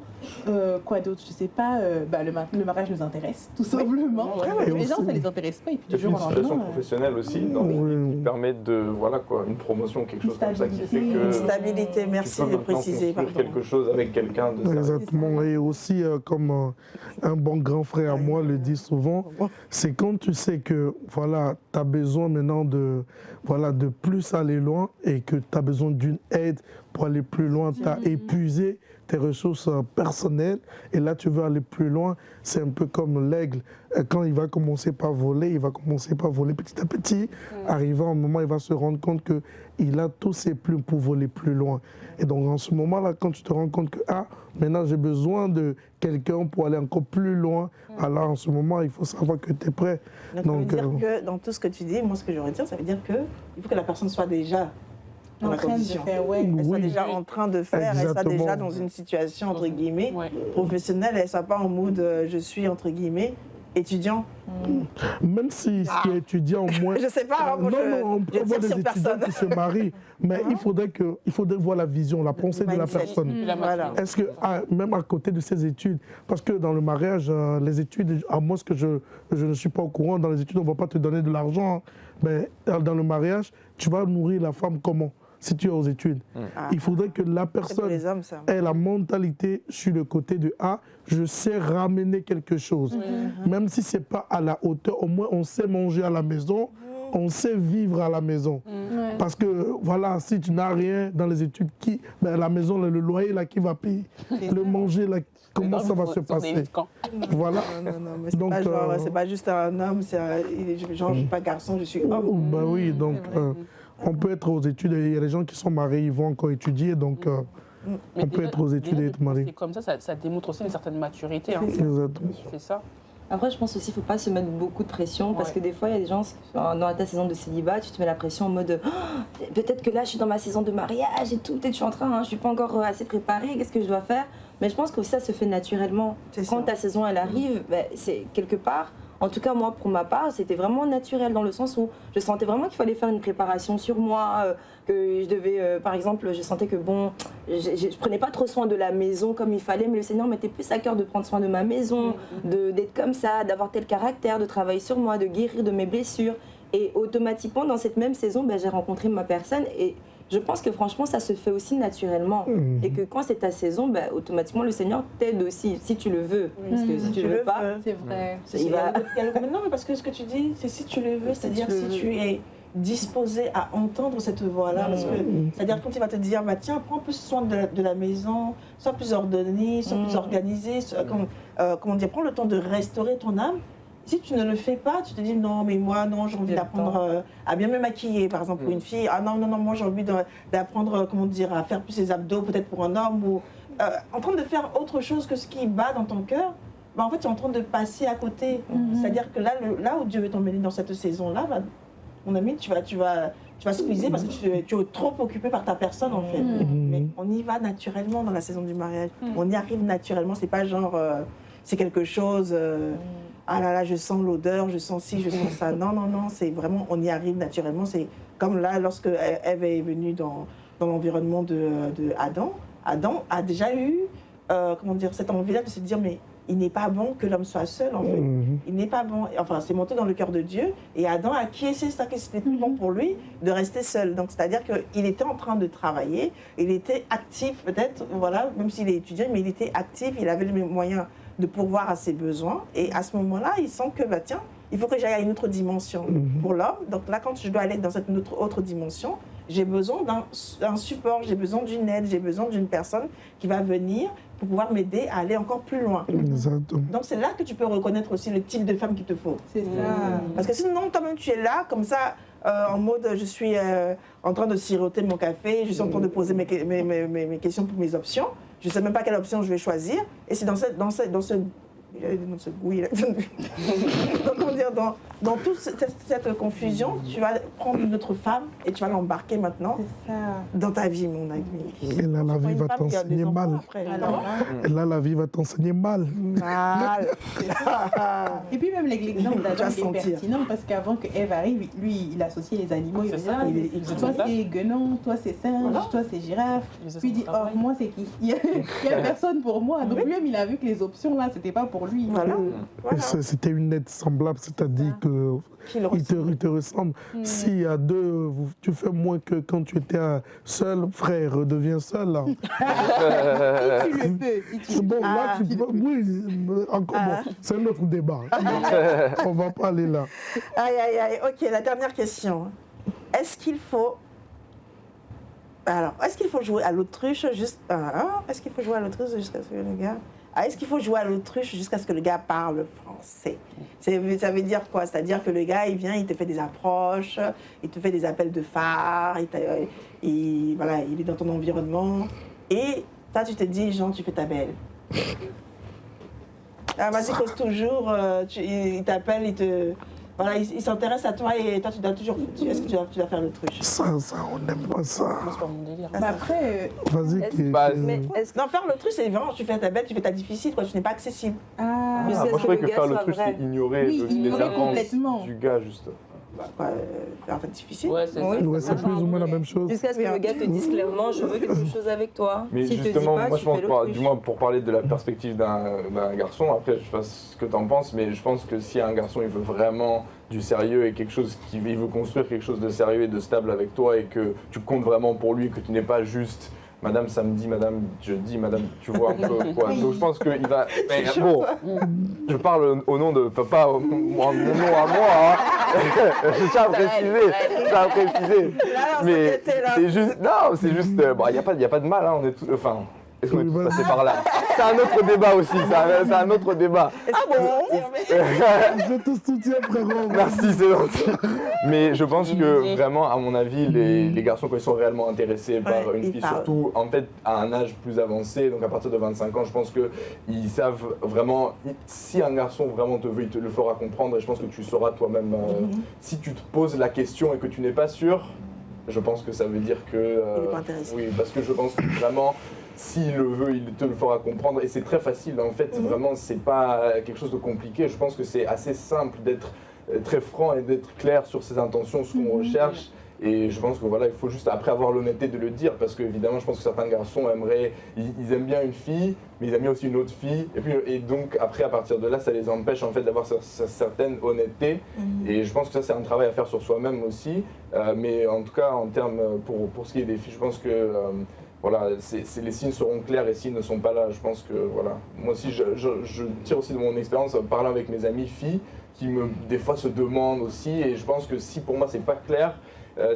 [SPEAKER 2] Quoi d'autre, je sais pas, le mariage nous intéresse, tout simplement.
[SPEAKER 3] Et
[SPEAKER 2] Les gens,
[SPEAKER 3] aussi-
[SPEAKER 2] ça les intéresse pas, et puis du
[SPEAKER 6] C'est
[SPEAKER 2] jour
[SPEAKER 6] une
[SPEAKER 2] au
[SPEAKER 6] situation
[SPEAKER 2] lendemain...
[SPEAKER 6] professionnelle aussi, dans qui permet de, voilà quoi, une promotion, quelque chose comme ça qui fait que
[SPEAKER 1] Stabilité, merci
[SPEAKER 6] tu peux
[SPEAKER 1] de
[SPEAKER 6] maintenant
[SPEAKER 1] préciser.
[SPEAKER 6] construire
[SPEAKER 1] Pardon.
[SPEAKER 6] quelque chose avec quelqu'un de sérieux.
[SPEAKER 3] Exactement. Et aussi, comme un bon grand frère à moi le dit souvent, c'est quand tu sais que voilà, tu as besoin maintenant de plus aller loin et que tu as besoin d'une aide pour aller plus loin, tu as épuisé tes ressources personnelles et là tu veux aller plus loin, c'est un peu comme l'aigle. Quand il va commencer par voler, il va commencer par voler petit à petit. Arrivant à un moment, il va se rendre compte qu'il a tous ses plumes pour voler plus loin. Et donc en ce moment-là, quand tu te rends compte que maintenant j'ai besoin de quelqu'un pour aller encore plus loin, alors en ce moment, il faut savoir que tu es prêt.
[SPEAKER 1] Donc, ça veut dire que dans tout ce que tu dis, moi ce que j'aurais dit, ça veut dire qu'il faut que la personne soit déjà dans la
[SPEAKER 2] en train de
[SPEAKER 1] condition.
[SPEAKER 2] faire, ouais.
[SPEAKER 1] Elle soit
[SPEAKER 3] Oui.
[SPEAKER 1] déjà en train de faire, elle soit
[SPEAKER 3] Exactement.
[SPEAKER 1] déjà dans une situation, entre guillemets,
[SPEAKER 5] Ouais.
[SPEAKER 1] professionnelle, elle ne soit pas en mode je suis, entre guillemets, étudiant.
[SPEAKER 3] Même si tu es étudiant, au moins.
[SPEAKER 1] Je sais pas, hein, moi,
[SPEAKER 3] on peut
[SPEAKER 1] je
[SPEAKER 3] avoir
[SPEAKER 1] tire
[SPEAKER 3] des
[SPEAKER 1] sur
[SPEAKER 3] étudiants
[SPEAKER 1] personne.
[SPEAKER 3] qui se marient, mais il faudrait voir la vision, la pensée de la
[SPEAKER 1] mindset.
[SPEAKER 3] personne.
[SPEAKER 5] La
[SPEAKER 1] Voilà.
[SPEAKER 3] Est-ce que, même à côté de ses études, parce que dans le mariage, les études, à moins que je ne suis pas au courant, dans les études, on ne va pas te donner de l'argent, hein. Mais dans le mariage, tu vas nourrir la femme comment si tu es aux études? Il faudrait que la
[SPEAKER 1] C'est pour
[SPEAKER 3] personne
[SPEAKER 1] les hommes, ça.
[SPEAKER 3] ait la mentalité sur le côté de je sais ramener quelque chose. Même si ce n'est pas à la hauteur, au moins on sait manger à la maison, on sait vivre à la maison.
[SPEAKER 2] Ouais.
[SPEAKER 3] Parce que voilà, si tu n'as rien dans les études, la maison, le loyer, là, qui va payer? Le manger, là, comment ça va se passer? Voilà.
[SPEAKER 1] Non, mais c'est
[SPEAKER 3] Donc,
[SPEAKER 1] pas genre, c'est pas juste un homme, genre je suis pas garçon, je suis homme.
[SPEAKER 3] Bah oui, donc on peut être aux études, et il y a des gens qui sont mariés, ils vont encore étudier, donc on peut être aux études et être marié.
[SPEAKER 5] C'est comme ça démontre aussi une certaine maturité. Hein.
[SPEAKER 3] Exactement.
[SPEAKER 5] C'est ça.
[SPEAKER 4] Après, je pense aussi qu'il ne faut pas se mettre beaucoup de pression parce que des fois, il y a des gens, dans ta saison de célibat, tu te mets la pression en mode peut-être que là, je suis dans ma saison de mariage et tout, peut-être que je suis en train, je ne suis pas encore assez préparée, qu'est-ce que je dois faire? Mais je pense que ça se fait naturellement.
[SPEAKER 1] C'est
[SPEAKER 4] Quand
[SPEAKER 1] ça.
[SPEAKER 4] ta saison, elle arrive, c'est quelque part. En tout cas, moi, pour ma part, c'était vraiment naturel dans le sens où je sentais vraiment qu'il fallait faire une préparation sur moi, que je devais, par exemple, je sentais que je prenais pas trop soin de la maison comme il fallait, mais le Seigneur mettait plus à cœur de prendre soin de ma maison, d'être comme ça, d'avoir tel caractère, de travailler sur moi, de guérir de mes blessures. Et automatiquement, dans cette même saison, j'ai rencontré ma personne et Je pense que franchement, ça se fait aussi naturellement. Et que quand c'est ta saison, bah, automatiquement, le Seigneur t'aide aussi, si tu le veux. Parce que si tu le veux pas,
[SPEAKER 2] C'est vrai.
[SPEAKER 4] il va...
[SPEAKER 1] Non, mais parce que ce que tu dis, c'est si tu le veux, c'est-à-dire si tu es disposé à entendre cette voix-là. Parce que, c'est-à-dire quand il va te dire, bah, tiens, prends plus soin de la maison, sois plus ordonné, sois plus organisé, comment dire, prends le temps de restaurer ton âme. Si tu ne le fais pas, tu te dis non, mais moi, non, j'ai envie d'apprendre à bien me maquiller, par exemple, pour une fille. Ah non, moi, j'ai envie d'apprendre, comment dire, à faire plus ses abdos, peut-être pour un homme, ou en train de faire autre chose que ce qui bat dans ton cœur. Bah, en fait, tu es en train de passer à côté. C'est-à-dire que là où Dieu veut t'emmener dans cette saison-là, bah, mon ami, tu vas squeezer parce que tu es trop occupé par ta personne, en fait. Mais on y va naturellement dans la saison du mariage. On y arrive naturellement. C'est pas genre, c'est quelque chose... ah là là, je sens l'odeur, je sens ci, je sens ça. Non, c'est vraiment, on y arrive naturellement. C'est comme là, lorsque Ève est venue dans l'environnement de Adam. Adam a déjà eu, comment dire, cette envie-là de se dire, mais il n'est pas bon que l'homme soit seul, en fait. Il n'est pas bon. Enfin, c'est monté dans le cœur de Dieu. Et Adam a acquiescé ça, que c'était plus bon pour lui de rester seul. Donc, c'est-à-dire qu'il était en train de travailler. Il était actif, peut-être, voilà, même s'il est étudiant, mais il était actif. Il avait les moyens de pourvoir à ses besoins. Et à ce moment-là, il sent que, bah, tiens, il faut que j'aille à une autre dimension pour l'homme. Donc là, quand je dois aller dans cette autre dimension, j'ai besoin d'un support, j'ai besoin d'une aide, j'ai besoin d'une personne qui va venir pour pouvoir m'aider à aller encore plus loin.
[SPEAKER 3] Exactement.
[SPEAKER 1] Donc c'est là que tu peux reconnaître aussi le type de femme qu'il te faut.
[SPEAKER 2] C'est ça.
[SPEAKER 1] Parce que sinon, toi-même, tu es là, comme ça, en mode, je suis en train de siroter mon café, je suis en train de poser mes questions pour mes options. Je ne sais même pas quelle option je vais choisir. Et c'est dans ce gouille-là. Donc, comment dire, dans toute cette confusion, tu vas prendre une autre femme et tu vas l'embarquer maintenant dans ta vie, mon ami.
[SPEAKER 3] Et là, la vie va t'enseigner mal. Et là, la vie va t'enseigner mal.
[SPEAKER 1] Mal.
[SPEAKER 2] Et puis même l'exemple d'Adam est pertinent parce qu'avant que Ève arrive, lui, il associait les animaux. Il disait, toi c'est guenon, toi c'est singe, toi c'est girafe. Puis il dit, oh, moi c'est qui? Il y a personne pour moi. Donc lui-même, il a vu que les options là, c'était pas pour lui.
[SPEAKER 1] Voilà.
[SPEAKER 3] C'était une aide semblable, c'est-à-dire qu'il te ressemble. Si à deux, tu fais moins que quand tu étais un seul, frère, redeviens seul. Là.
[SPEAKER 2] Si tu le peux. Si tu
[SPEAKER 3] bon, là, tu peux. Oui, encore bon. C'est un autre débat. On va pas aller là.
[SPEAKER 1] Aïe. Ok, la dernière question. Est-ce qu'il faut jouer à l'autruche Est-ce qu'il faut jouer à l'autruche jusqu'à ce que le gars... est-ce qu'il faut jouer à l'autruche jusqu'à ce que le gars parle français? Ça veut dire quoi? C'est-à-dire que le gars, il vient, il te fait des approches, il te fait des appels de phare, voilà, il est dans ton environnement. Et toi, tu te dis, Jean, tu fais ta belle. Ah, vas-y, cause toujours, il t'appelle, voilà, il s'intéresse à toi et toi, tu dois toujours... Est-ce que tu dois faire l'autruche?
[SPEAKER 3] Ça, on n'aime pas ça.
[SPEAKER 5] C'est pas mon délire.
[SPEAKER 2] Après...
[SPEAKER 3] Vas-y.
[SPEAKER 1] Non, faire l'autruche, c'est vraiment, tu fais ta belle, tu fais ta difficile, quoi, tu n'es pas accessible.
[SPEAKER 6] Moi, je croyais que faire l'autruche, c'est ignorer les avances du gars, juste.
[SPEAKER 1] En fait, difficile.
[SPEAKER 5] Ouais, c'est
[SPEAKER 3] Ouais, c'est plus ou moins la même chose.
[SPEAKER 4] Jusqu'à ce que le gars te dise clairement, je veux quelque chose avec toi.
[SPEAKER 6] Mais
[SPEAKER 4] si
[SPEAKER 6] justement,
[SPEAKER 4] te dit pas,
[SPEAKER 6] moi
[SPEAKER 4] tu
[SPEAKER 6] je pense
[SPEAKER 4] fais
[SPEAKER 6] pas,
[SPEAKER 4] l'autruche.
[SPEAKER 6] du moins pour parler de la perspective d'un garçon, après je sais pas ce que t'en penses, mais je pense que si un garçon il veut vraiment du sérieux et quelque chose il veut construire quelque chose de sérieux et de stable avec toi et que tu comptes vraiment pour lui, que tu n'es pas juste madame samedi, madame jeudi, madame, tu vois un peu quoi. Donc je pense qu'il va. Mais bon, je parle au nom de papa, mon nom à moi. Hein. Je tiens à préciser. Mais c'est juste. Non, c'est juste. Bon, il n'y a pas de mal, hein, on est tous. Enfin. Est-ce qu'on est tous passés par là? C'est un autre débat aussi, c'est un autre débat.
[SPEAKER 1] Ah bon?
[SPEAKER 3] Je te soutiens, frérot.
[SPEAKER 6] Merci, c'est gentil. Mais je pense que vraiment, à mon avis, les garçons, quand ils sont réellement intéressés par une fille, surtout en fait à un âge plus avancé, donc à partir de 25 ans, je pense qu'ils savent vraiment, si un garçon vraiment te veut, il te le fera comprendre et je pense que tu sauras toi-même. Si tu te poses la question et que tu n'es pas sûr, je pense que ça veut dire que...
[SPEAKER 1] il n'est pas intéressé.
[SPEAKER 6] Oui, parce que je pense que vraiment... S'il le veut, il te le fera comprendre et c'est très facile. En fait, vraiment, c'est pas quelque chose de compliqué. Je pense que c'est assez simple d'être très franc et d'être clair sur ses intentions, ce qu'on recherche. Et je pense que voilà, il faut juste après avoir l'honnêteté de le dire, parce qu'évidemment, je pense que certains garçons ils aiment bien une fille, mais ils aiment bien aussi une autre fille. Et donc après, à partir de là, ça les empêche en fait d'avoir cette certaine honnêteté. Et je pense que ça, c'est un travail à faire sur soi-même aussi. Mais en tout cas, en termes pour ce qui est des filles, je pense que voilà, les signes seront clairs et s'ils ne sont pas là, je pense que voilà. Moi aussi, je tire aussi de mon expérience en parlant avec mes amies filles qui des fois se demandent aussi. Et je pense que si pour moi c'est pas clair,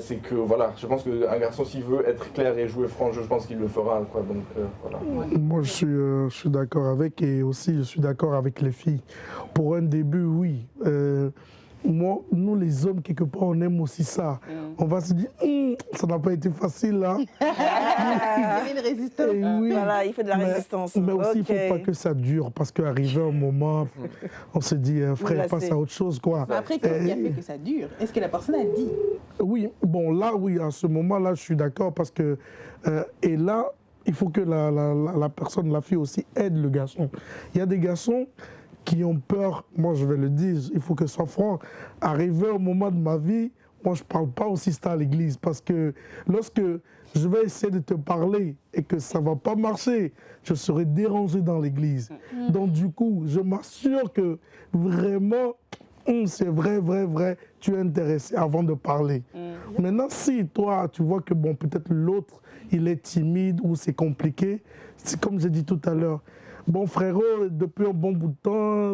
[SPEAKER 6] c'est que voilà, je pense qu'un garçon s'il veut être clair et jouer franc jeu, je pense qu'il le fera quoi. Donc voilà.
[SPEAKER 3] Moi je suis d'accord avec, et aussi je suis d'accord avec les filles. Pour un début, oui. Moi, nous les hommes, quelque part, on aime aussi ça. On va se dire, ça n'a pas été facile là.
[SPEAKER 2] Il y avait une résistance.
[SPEAKER 3] Oui.
[SPEAKER 1] Voilà, il faut de la résistance.
[SPEAKER 3] Mais aussi, il
[SPEAKER 1] Ok.
[SPEAKER 3] ne faut pas que ça dure, parce qu'arrivé un moment, on se dit, frère,
[SPEAKER 1] Là,
[SPEAKER 3] passe
[SPEAKER 1] c'est-
[SPEAKER 3] à autre chose, quoi.
[SPEAKER 2] Mais après, qu'est-ce qui a fait que ça dure? Est-ce que la personne a dit?
[SPEAKER 3] Oui, bon, là, oui, à ce moment-là, je suis d'accord, parce que, et là, il faut que la personne, la fille aussi, aide le garçon. Il y a des garçons qui ont peur, moi je vais le dire, il faut que ce soit franc. Arrivé au moment de ma vie, moi je ne parle pas aussi ça à l'église, parce que lorsque je vais essayer de te parler et que ça ne va pas marcher, je serai dérangé dans l'église. Donc du coup, je m'assure que vraiment, c'est vrai, tu es intéressé avant de parler. Maintenant, si toi, tu vois que bon, peut-être l'autre, il est timide ou c'est compliqué, c'est comme j'ai dit tout à l'heure. Bon frérot, depuis un bon bout de temps,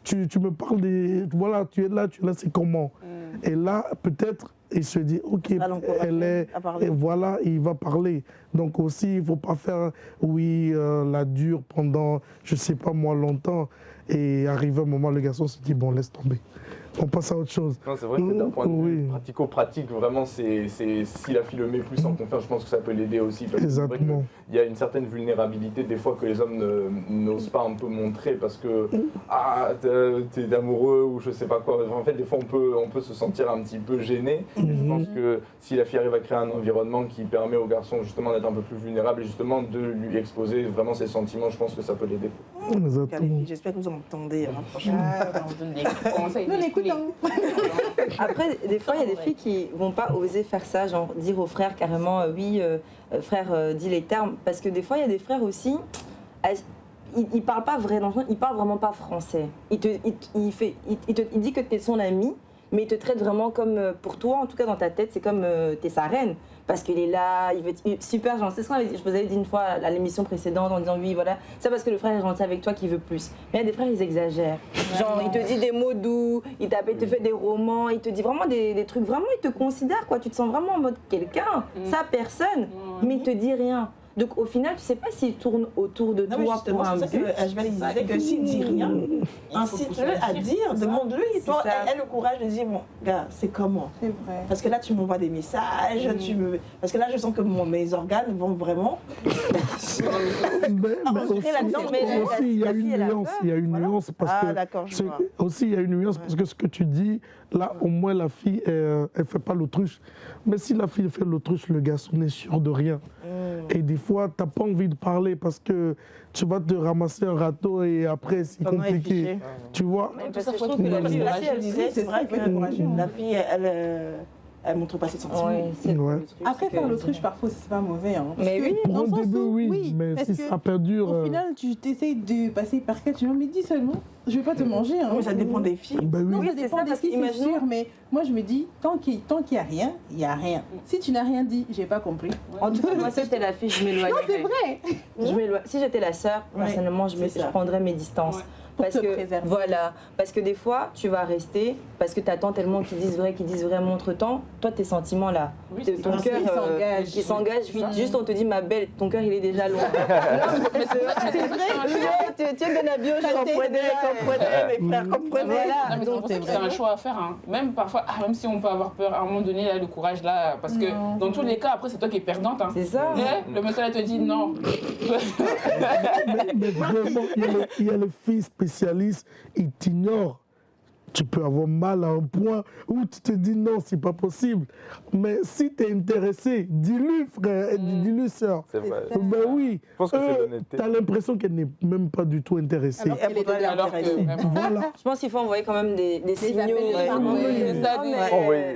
[SPEAKER 3] tu me parles voilà, tu es là, c'est comment? Et là, peut-être, il se dit, ok,
[SPEAKER 1] Ça l'encourage
[SPEAKER 3] elle est,
[SPEAKER 1] à parler.
[SPEAKER 3] et voilà, il va parler. Donc aussi, il ne faut pas faire, la dure pendant, je ne sais pas moi, longtemps. Et arrivé un moment, le garçon se dit, bon, laisse tomber. On passe à autre chose.
[SPEAKER 6] Non, c'est vrai que d'un point de vue
[SPEAKER 3] Oui.
[SPEAKER 6] pratico-pratique, vraiment, si la fille le met plus en confiance, je pense que ça peut l'aider aussi. Parce que c'est vrai
[SPEAKER 3] Exactement.
[SPEAKER 6] qu'il y a une certaine vulnérabilité des fois que les hommes n'osent pas un peu montrer parce que t'es amoureux ou je sais pas quoi. En fait, des fois, on peut se sentir un petit peu gêné. Je pense que si la fille arrive à créer un environnement qui permet au garçon justement d'être un peu plus vulnérable et justement de lui exposer vraiment ses sentiments, je pense que ça peut l'aider.
[SPEAKER 3] Exactement.
[SPEAKER 1] J'espère que vous entendez. Hein, franchement.
[SPEAKER 5] On donne des conseils.
[SPEAKER 2] Nous l'écoutons.
[SPEAKER 4] Après, des fois, il y a des filles qui vont pas oser faire ça, genre dire au frère carrément, frère, dis les termes. Parce que des fois, il y a des frères aussi, ils parlent pas vraiment, ils parlent vraiment pas français. Il dit que tu es son ami, mais il te traite vraiment comme, pour toi, en tout cas dans ta tête, c'est comme t'es sa reine. Parce qu'il est là, il veut être super gentil. C'est ce je vous avais dit une fois à l'émission précédente en disant oui, voilà, c'est parce que le frère est gentil avec toi qu'il veut plus. Mais il y a des frères, ils exagèrent. Genre, il te dit des mots doux, il te fait des romans, il te dit vraiment des trucs, vraiment, il te considère, quoi. Tu te sens vraiment en mode quelqu'un, sa personne, mais il te dit rien. Donc au final, tu sais pas s'il tourne autour de
[SPEAKER 1] Non, mais
[SPEAKER 4] toi
[SPEAKER 1] justement,
[SPEAKER 4] pour un
[SPEAKER 1] c'est ça
[SPEAKER 4] but.
[SPEAKER 1] que Ajmal disait que s'il dit rien, incite-le à dire, demande-lui. Toi,
[SPEAKER 4] C'est ça.
[SPEAKER 1] elle a le courage de dire, bon, gars, c'est comment?
[SPEAKER 2] C'est vrai.
[SPEAKER 1] Parce que là, tu m'envoies des messages, parce que là, je sens que mes organes vont vraiment.
[SPEAKER 3] Mais aussi,
[SPEAKER 1] là-dedans, mais
[SPEAKER 3] aussi, il y a
[SPEAKER 1] la
[SPEAKER 3] une
[SPEAKER 1] fille, elle a
[SPEAKER 3] nuance,
[SPEAKER 1] peur.
[SPEAKER 3] il y a une
[SPEAKER 1] Voilà.
[SPEAKER 3] nuance parce
[SPEAKER 1] Ah,
[SPEAKER 3] que
[SPEAKER 1] d'accord, je vois.
[SPEAKER 3] aussi il y a une nuance parce que ce que tu dis là, au moins la fille elle fait pas l'autruche. Mais si la fille fait l'autruche, le garçon n'est sûr de rien. Et des fois, tu n'as pas envie de parler parce que tu vas te ramasser un râteau et après c'est
[SPEAKER 1] Ton nom est
[SPEAKER 3] compliqué.
[SPEAKER 1] fiché.
[SPEAKER 3] Tu vois?
[SPEAKER 4] Parce que je trouve que la
[SPEAKER 1] Parce que
[SPEAKER 4] fille,
[SPEAKER 1] la fille, elle disait, c'est vrai que
[SPEAKER 2] courageux, hein.
[SPEAKER 1] la fille, elle montre pas ses sentiments.
[SPEAKER 4] ouais, c'est
[SPEAKER 3] Ouais.
[SPEAKER 4] le truc,
[SPEAKER 2] Après,
[SPEAKER 4] c'est
[SPEAKER 2] faire
[SPEAKER 4] que-
[SPEAKER 2] l'autruche, parfois, c'est pas mauvais. Hein. Parce
[SPEAKER 4] Mais
[SPEAKER 2] que,
[SPEAKER 4] oui.
[SPEAKER 3] Pour
[SPEAKER 2] dans
[SPEAKER 3] un
[SPEAKER 2] le sens
[SPEAKER 3] début,
[SPEAKER 2] où-
[SPEAKER 3] oui, mais
[SPEAKER 2] parce
[SPEAKER 3] si
[SPEAKER 2] que
[SPEAKER 3] ça perdure.
[SPEAKER 2] Au final, tu t'essayes de passer par quatre, tu me dis seulement, je vais pas te manger. Hein.
[SPEAKER 1] Oui, ça dépend des filles.
[SPEAKER 3] Ben oui.
[SPEAKER 2] Non,
[SPEAKER 4] Oui,
[SPEAKER 2] ça
[SPEAKER 4] c'est
[SPEAKER 2] dépend
[SPEAKER 4] ça,
[SPEAKER 2] des
[SPEAKER 4] parce
[SPEAKER 2] filles, c'est
[SPEAKER 4] qu'imaginons-
[SPEAKER 2] sûr, mais moi je me dis, tant qu'il y a rien, il y a rien. Si tu n'as rien dit, j'ai pas compris.
[SPEAKER 4] En tout cas, moi, si j'étais la fille, je
[SPEAKER 2] Non,
[SPEAKER 4] m'éloignerais.
[SPEAKER 2] c'est vrai.
[SPEAKER 4] Si j'étais la sœur,
[SPEAKER 1] Ouais,
[SPEAKER 4] personnellement, je
[SPEAKER 1] c'est ça.
[SPEAKER 4] prendrais mes distances.
[SPEAKER 5] Ouais.
[SPEAKER 2] Pour
[SPEAKER 4] Parce
[SPEAKER 2] te
[SPEAKER 4] que,
[SPEAKER 2] préserver.
[SPEAKER 4] voilà, parce que des fois, tu vas rester, parce que tu attends tellement qu'ils disent vrai, entre-temps, toi, tes sentiments là,
[SPEAKER 5] Oui,
[SPEAKER 4] ton
[SPEAKER 5] c'est
[SPEAKER 4] cœur,
[SPEAKER 2] ça.
[SPEAKER 4] qui s'engage vite. Juste, on te dit, ma belle, ton cœur, il est déjà loin.
[SPEAKER 2] C'est vrai.
[SPEAKER 4] Tu es bien habillé, je
[SPEAKER 1] Comprenez, mes frères, comprenez.
[SPEAKER 4] Voilà.
[SPEAKER 5] Non, mais c'est pour ça que c'est un choix à faire. Hein. Même parfois, même si on peut avoir peur, à un moment donné, là, le courage là, parce que dans tous les cas, après, c'est toi qui es perdante. Hein.
[SPEAKER 4] C'est ça.
[SPEAKER 5] Mais le monsieur là te dit non.
[SPEAKER 3] Mais vraiment, il y a les filles spécialistes, ils t'ignorent. tu peux avoir mal à un point où tu te dis non, c'est pas possible. Mais si tu es intéressé, dis-lui frère, dis-lui sœur.
[SPEAKER 6] C'est vrai.
[SPEAKER 3] Ben oui,
[SPEAKER 6] Je pense que c'est l'honnêteté.
[SPEAKER 3] tu as l'impression qu'elle n'est même pas du tout intéressée.
[SPEAKER 2] Alors qu'elle est
[SPEAKER 5] Alors que
[SPEAKER 1] intéressée.
[SPEAKER 5] vraiment.
[SPEAKER 3] Voilà.
[SPEAKER 4] Je pense qu'il faut envoyer quand même des signaux.
[SPEAKER 2] appels de
[SPEAKER 4] Ouais.
[SPEAKER 2] parole.
[SPEAKER 5] C'est ça,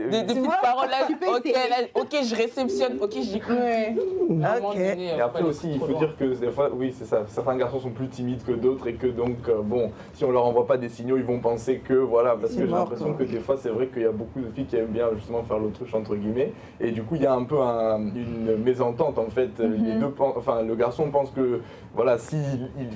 [SPEAKER 5] des petites
[SPEAKER 4] vois,
[SPEAKER 5] paroles là.
[SPEAKER 2] tu peux
[SPEAKER 5] Ok,
[SPEAKER 2] essayer.
[SPEAKER 5] là, ok, je réceptionne, ok, j'écoute.
[SPEAKER 2] Ouais.
[SPEAKER 5] À un moment
[SPEAKER 1] Ok.
[SPEAKER 5] donné,
[SPEAKER 6] Et après aussi, il faut dire que des fois, oui, c'est ça. Certains garçons sont plus timides que d'autres et que donc, bon, si on leur envoie pas des signaux, ils vont penser que voilà, parce
[SPEAKER 1] C'est
[SPEAKER 6] que j'ai
[SPEAKER 1] mort,
[SPEAKER 6] l'impression
[SPEAKER 1] quoi.
[SPEAKER 6] que des fois, c'est vrai qu'il y a beaucoup de filles qui aiment bien justement faire l'autruche entre guillemets, et du coup, il y a un peu une mésentente en fait. Les deux, enfin, le garçon pense que voilà, s'il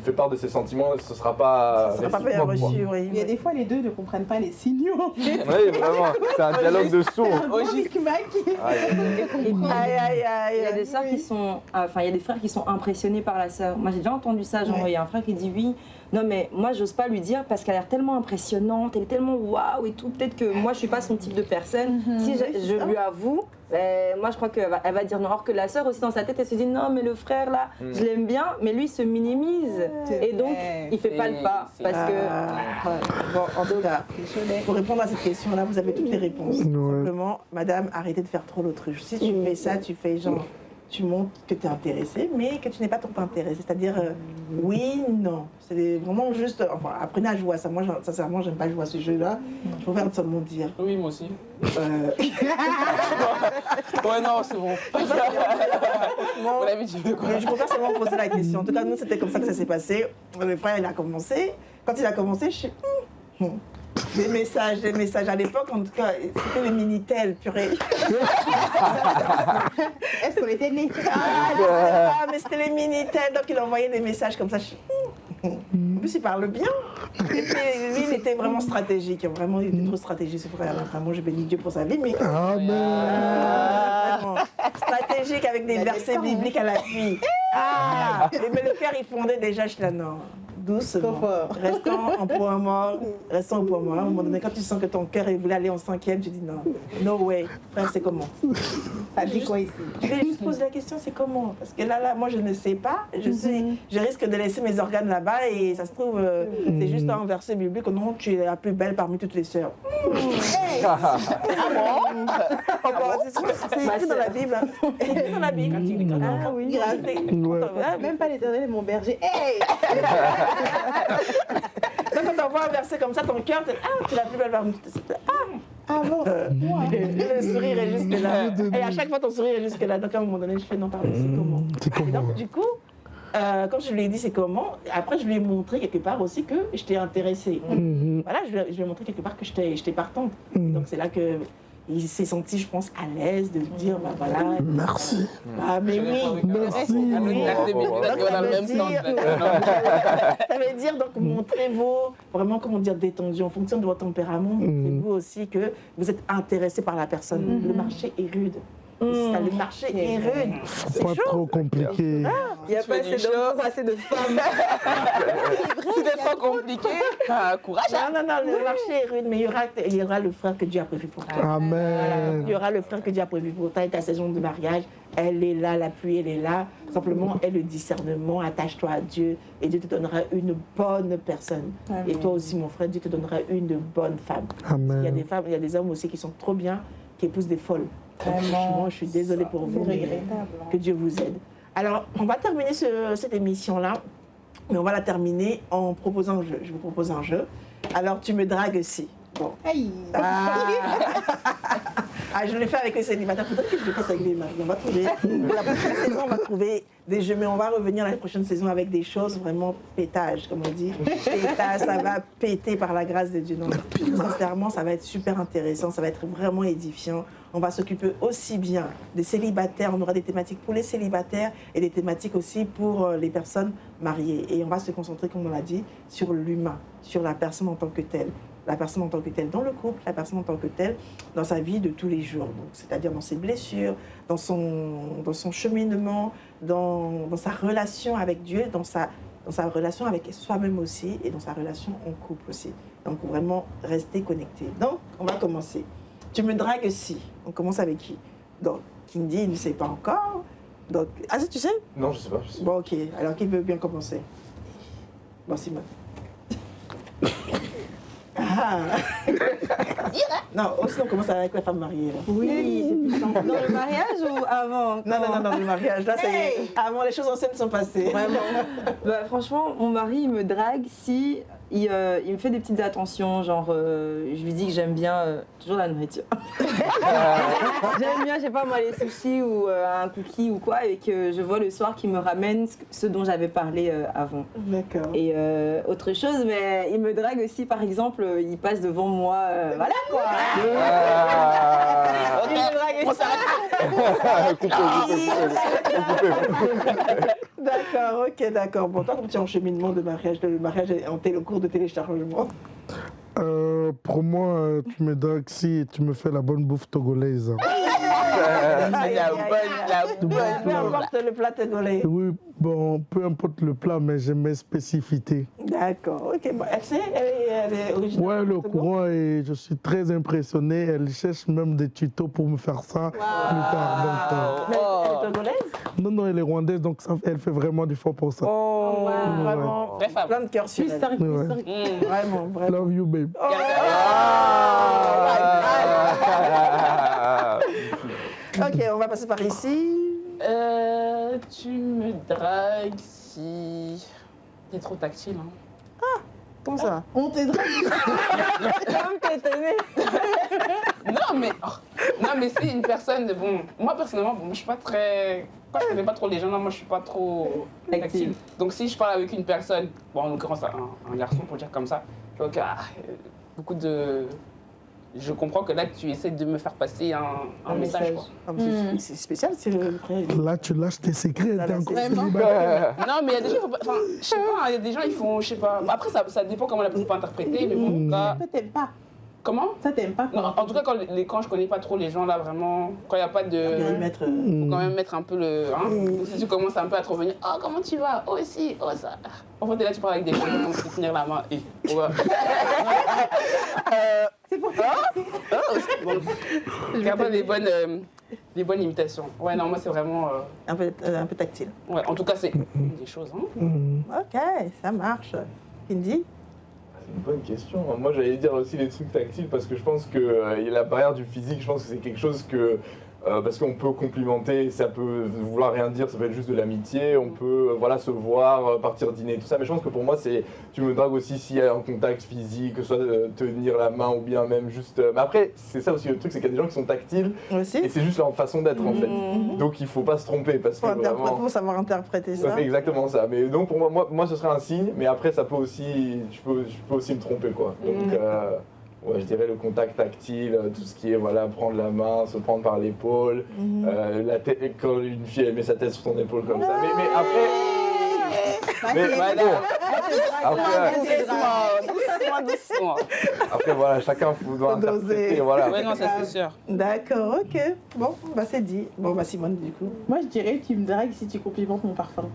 [SPEAKER 6] fait part de ses sentiments, ce sera pas.
[SPEAKER 1] Ça ne sera pas bien
[SPEAKER 6] réciproque, quoi.
[SPEAKER 1] reçu, oui.
[SPEAKER 2] Il y a des fois, les deux ne comprennent pas les signaux.
[SPEAKER 6] Oui, vraiment, c'est un dialogue de sourds.
[SPEAKER 2] Au Mac.
[SPEAKER 1] Aïe, aïe, aïe.
[SPEAKER 4] Il y a des sœurs qui sont, enfin il y a des frères qui sont impressionnés par la sœur. Moi j'ai déjà entendu ça, genre
[SPEAKER 1] Ouais.
[SPEAKER 4] il y a un frère qui dit oui, non mais moi j'ose pas lui dire parce qu'elle a l'air tellement impressionnante, elle est tellement waouh et tout, peut-être que moi je suis pas son type de personne. Si je lui avoue, moi je crois qu'elle va dire non. Or que la sœur aussi dans sa tête elle se dit non mais le frère là, je l'aime bien, mais lui il se minimise et donc il fait pas le pas parce que
[SPEAKER 1] Bon, en tout cas, pour répondre à cette question-là, vous avez toutes les réponses. Simplement, madame, arrêtez de faire trop l'autruche. Si tu fais ça, tu fais genre, tu montres que tu es intéressé, mais que tu n'es pas trop intéressé. C'est-à-dire, oui, non. C'est vraiment juste, enfin, apprenez à jouer à ça. Moi, sincèrement, j'aime pas jouer à ce jeu-là. Je préfère seulement dire.
[SPEAKER 5] Oui, moi aussi.
[SPEAKER 1] euh,
[SPEAKER 5] Ouais, non, c'est bon.
[SPEAKER 1] Bon,
[SPEAKER 5] On l'avait dit de quoi.
[SPEAKER 1] mais je préfère seulement poser la question. En tout cas, nous, c'était comme ça que ça s'est passé. Le frère, il a commencé. Quand il a commencé, je suis... Des messages. À l'époque, en tout cas, c'était les Minitel, purée.
[SPEAKER 2] Est-ce qu'on était nés?
[SPEAKER 1] Ah, mais c'était les Minitel, donc il envoyait des messages comme ça. En plus, il parle bien. Et puis, lui, il était vraiment stratégique. Vraiment, il était trop stratégique, ce frère-là. Vraiment, je bénis Dieu pour sa vie, mais...
[SPEAKER 3] Amen.
[SPEAKER 1] Vraiment stratégique avec des versets bibliques à l'appui. Ah, mais le cœur, il fondait déjà. Je suis là, non, doucement.
[SPEAKER 2] Trop fort.
[SPEAKER 1] Restons au point mort. À un moment donné, quand tu sens que ton cœur il voulait aller en 5e, tu dis non, no way. Frère, c'est comment?
[SPEAKER 2] Ça dit quoi ici?
[SPEAKER 1] Je vais juste poser la question, c'est comment? Parce que là, moi, je ne sais pas. Je risque de laisser mes organes là-bas et ça se trouve, c'est juste un verset biblique. Non, tu es la plus belle parmi toutes les sœurs. C'est écrit dans la Bible. hein. C'est écrit dans la Bible. Ah oui.
[SPEAKER 2] Même pas l'éternel est mon berger. Hey!
[SPEAKER 1] Donc, quand tu vois un verset comme ça, ton cœur, tu es la plus belle parmi toutes les sœurs.
[SPEAKER 2] Ah bon?
[SPEAKER 1] Le sourire est jusque là. Et à chaque fois, ton sourire est jusque là. Donc, à un moment donné, je fais non, pardon, c'est comment?
[SPEAKER 3] C'est
[SPEAKER 1] Et
[SPEAKER 3] comment?
[SPEAKER 1] donc, du coup, quand je lui ai dit c'est comment, après, je lui ai montré quelque part aussi que j'étais intéressée. Voilà, je lui ai montré quelque part que j'étais partante. Donc, c'est là que il s'est senti, je pense, à l'aise de dire, bah voilà.
[SPEAKER 3] Merci.
[SPEAKER 1] Ah, mais oui.
[SPEAKER 3] Merci.
[SPEAKER 5] Dans le même sens.
[SPEAKER 1] Ça veut dire donc montrez-vous vraiment, comment dire, détendu en fonction de votre tempérament. Montrez-vous aussi que vous êtes intéressé par la personne. Le marché est rude. C'est ça, le marché est rude. C'est
[SPEAKER 3] Pas
[SPEAKER 1] chaud.
[SPEAKER 3] trop compliqué.
[SPEAKER 4] il n'y a pas assez d'hommes, pas assez de femmes.
[SPEAKER 5] C'est des fois compliqué. Ah, courage.
[SPEAKER 1] Non, le marché est rude, mais il y aura le frère que Dieu a prévu pour toi.
[SPEAKER 3] Amen.
[SPEAKER 1] Il y aura le frère que Dieu a prévu pour toi et ta saison de mariage, elle est là, la pluie, elle est là. Simplement, aie le discernement, attache-toi à Dieu et Dieu te donnera une bonne personne.
[SPEAKER 4] Amen.
[SPEAKER 1] Et toi aussi, mon frère, Dieu te donnera une bonne femme.
[SPEAKER 3] Amen.
[SPEAKER 1] Il y a des femmes, il y a des hommes aussi qui sont trop bien, qui épousent des folles. Franchement, je suis désolée pour vous, mais que Dieu vous aide. Alors, on va terminer cette émission-là, mais on va la terminer en proposant un jeu. Je vous propose un jeu. Alors, tu me dragues si. Bon.
[SPEAKER 2] Aïe!
[SPEAKER 1] Ah, je l'ai fait avec les célibataires. Faudrait que je le fasse avec les maris. On va trouver. La prochaine saison, on va trouver des jeux, mais on va revenir la prochaine saison avec des choses vraiment pétage, comme on dit. Pétage, ça va péter par la grâce de Dieu. Donc, sincèrement, ça va être super intéressant. Ça va être vraiment édifiant. On va s'occuper aussi bien des célibataires. On aura des thématiques pour les célibataires et des thématiques aussi pour les personnes mariées. Et on va se concentrer, comme on l'a dit, sur l'humain, sur la personne en tant que telle. La personne en tant que telle dans le couple, la personne en tant que telle dans sa vie de tous les jours. Donc, c'est-à-dire dans ses blessures, dans son cheminement, dans sa relation avec Dieu, dans sa relation avec soi-même aussi et dans sa relation en couple aussi. Donc vraiment, rester connecté. Donc, on va commencer. Tu me dragues si. On commence avec qui? Donc, Kindy, il ne sait pas encore. Donc, ah, ça, tu sais?
[SPEAKER 6] Non, je sais pas.
[SPEAKER 1] Bon, ok. Alors, qui veut bien commencer? Bon, Simone. Ah non, aussi on commence avec la femme mariée. Là.
[SPEAKER 4] Oui, c'est plus simple. Dans le mariage ou avant?
[SPEAKER 1] Non, le mariage. Là, c'est avant, les choses anciennes sont passées.
[SPEAKER 4] Vraiment. Bah, franchement, mon mari, il me drague si il me fait des petites attentions, genre je lui dis que j'aime bien toujours la nourriture. J'aime bien, je sais pas moi, les sushis ou un cookie ou quoi, et que je vois le soir qu'il me ramène ce dont j'avais parlé avant.
[SPEAKER 1] D'accord.
[SPEAKER 4] Et autre chose, mais il me drague aussi, par exemple, il passe devant moi, voilà quoi. Il me drague aussi.
[SPEAKER 1] D'accord, ok, d'accord. Bon, toi, comme tu es en cheminement de mariage, le mariage est en le cours de téléchargement.
[SPEAKER 3] Pour moi, tu me dragues si tu me fais la bonne bouffe togolaise.
[SPEAKER 1] Peu importe le plat togolais.
[SPEAKER 3] Oui, bon, peu importe le plat, mais j'aime mes spécificités.
[SPEAKER 1] D'accord, ok. Bon, elle sait, elle est originaire.
[SPEAKER 3] Ouais, le
[SPEAKER 1] du Togo.
[SPEAKER 3] courant, et je suis très impressionné. Elle cherche même des tutos pour me faire ça plus tard.
[SPEAKER 1] Mais elle est togolaise?
[SPEAKER 3] Non, elle est rwandaise, donc elle fait vraiment du fort pour ça.
[SPEAKER 1] Oh, vraiment.
[SPEAKER 5] Vraie femme.
[SPEAKER 1] Plein de cœur sur
[SPEAKER 2] Plus
[SPEAKER 1] elle.
[SPEAKER 2] sérieux, plus
[SPEAKER 3] Ouais.
[SPEAKER 2] sérieux.
[SPEAKER 1] Vraiment, vraiment.
[SPEAKER 3] Love you, babe.
[SPEAKER 1] Ok, on va passer par ici.
[SPEAKER 5] Tu me dragues si t'es trop tactile. Hein.
[SPEAKER 1] Comment ça?
[SPEAKER 2] On te drague.
[SPEAKER 4] Comme t'es étonnée.
[SPEAKER 5] Non, mais c'est une personne. Bon, moi personnellement, bon, je suis pas très. Quand je connais pas trop les gens, là, moi je suis pas trop tactile. Donc si je parle avec une personne, bon, en l'occurrence un garçon pour dire comme ça, je vois que beaucoup de. Je comprends que là tu essaies de me faire passer un message. Quoi.
[SPEAKER 1] Ah, mais c'est spécial, c'est le frère.
[SPEAKER 3] Là, tu lâches tes secrets.
[SPEAKER 1] Là,
[SPEAKER 3] T'es
[SPEAKER 1] là,
[SPEAKER 3] encore
[SPEAKER 1] c'est-
[SPEAKER 3] célibataire.
[SPEAKER 5] Non, mais il y a des gens, enfin, je sais pas, il y a des gens, ils font, je sais pas. Après, ça dépend comment la personne peut interpréter, mais bon, en tout cas.
[SPEAKER 2] Ça t'aime pas.
[SPEAKER 5] Comment?
[SPEAKER 2] Ça t'aime pas.
[SPEAKER 5] Non, en tout cas, quand je connais pas trop les gens là, vraiment, quand il n'y a pas de.
[SPEAKER 1] Périmètre.
[SPEAKER 5] Faut quand même mettre un peu le. Hein, si tu commences un peu à te revenir, oh, comment tu vas? Oh, si, oh, ça. En fait, là, tu parles avec des gens qui vont te tenir la main et. Ouais.
[SPEAKER 2] C'est pour
[SPEAKER 5] Regarde les bonnes imitations. Ouais, non, moi, c'est vraiment.
[SPEAKER 1] Un peu tactile.
[SPEAKER 5] Ouais, en tout cas, c'est des choses. Hein.
[SPEAKER 1] Ok, ça marche. Cindy?
[SPEAKER 6] C'est une bonne question. Moi, j'allais dire aussi les trucs tactiles parce que je pense que la barrière du physique, je pense que c'est quelque chose que. Parce qu'on peut complimenter, ça peut vouloir rien dire, ça peut être juste de l'amitié, on peut voilà, se voir, partir dîner, tout ça. Mais je pense que pour moi, tu me dragues aussi s'il y a un contact physique, que ce soit tenir la main ou bien même juste. Mais après, c'est ça aussi le truc, c'est qu'il y a des gens qui sont tactiles
[SPEAKER 1] Aussi?
[SPEAKER 6] et c'est juste leur façon d'être en fait. Donc il faut pas se tromper parce que vraiment.
[SPEAKER 1] Faut savoir interpréter ça.
[SPEAKER 6] C'est exactement ça. Mais donc pour moi, ce serait un signe, mais après, ça peut aussi. Je peux aussi me tromper quoi. Donc. Ouais, je dirais le contact tactile, tout ce qui est voilà, prendre la main, se prendre par l'épaule, la tête, quand une fille elle met sa tête sur ton épaule comme ça. Mais après. Mais bon,
[SPEAKER 5] Doucement.
[SPEAKER 6] après voilà, chacun doit
[SPEAKER 1] Faut doser.
[SPEAKER 6] interpréter. Voilà.
[SPEAKER 5] Ouais, non, ça c'est sûr.
[SPEAKER 1] D'accord, ok. Bon, bah c'est dit. Bon, bah Simone, du coup.
[SPEAKER 2] Moi, je dirais que tu me dragues si tu complimentes mon parfum.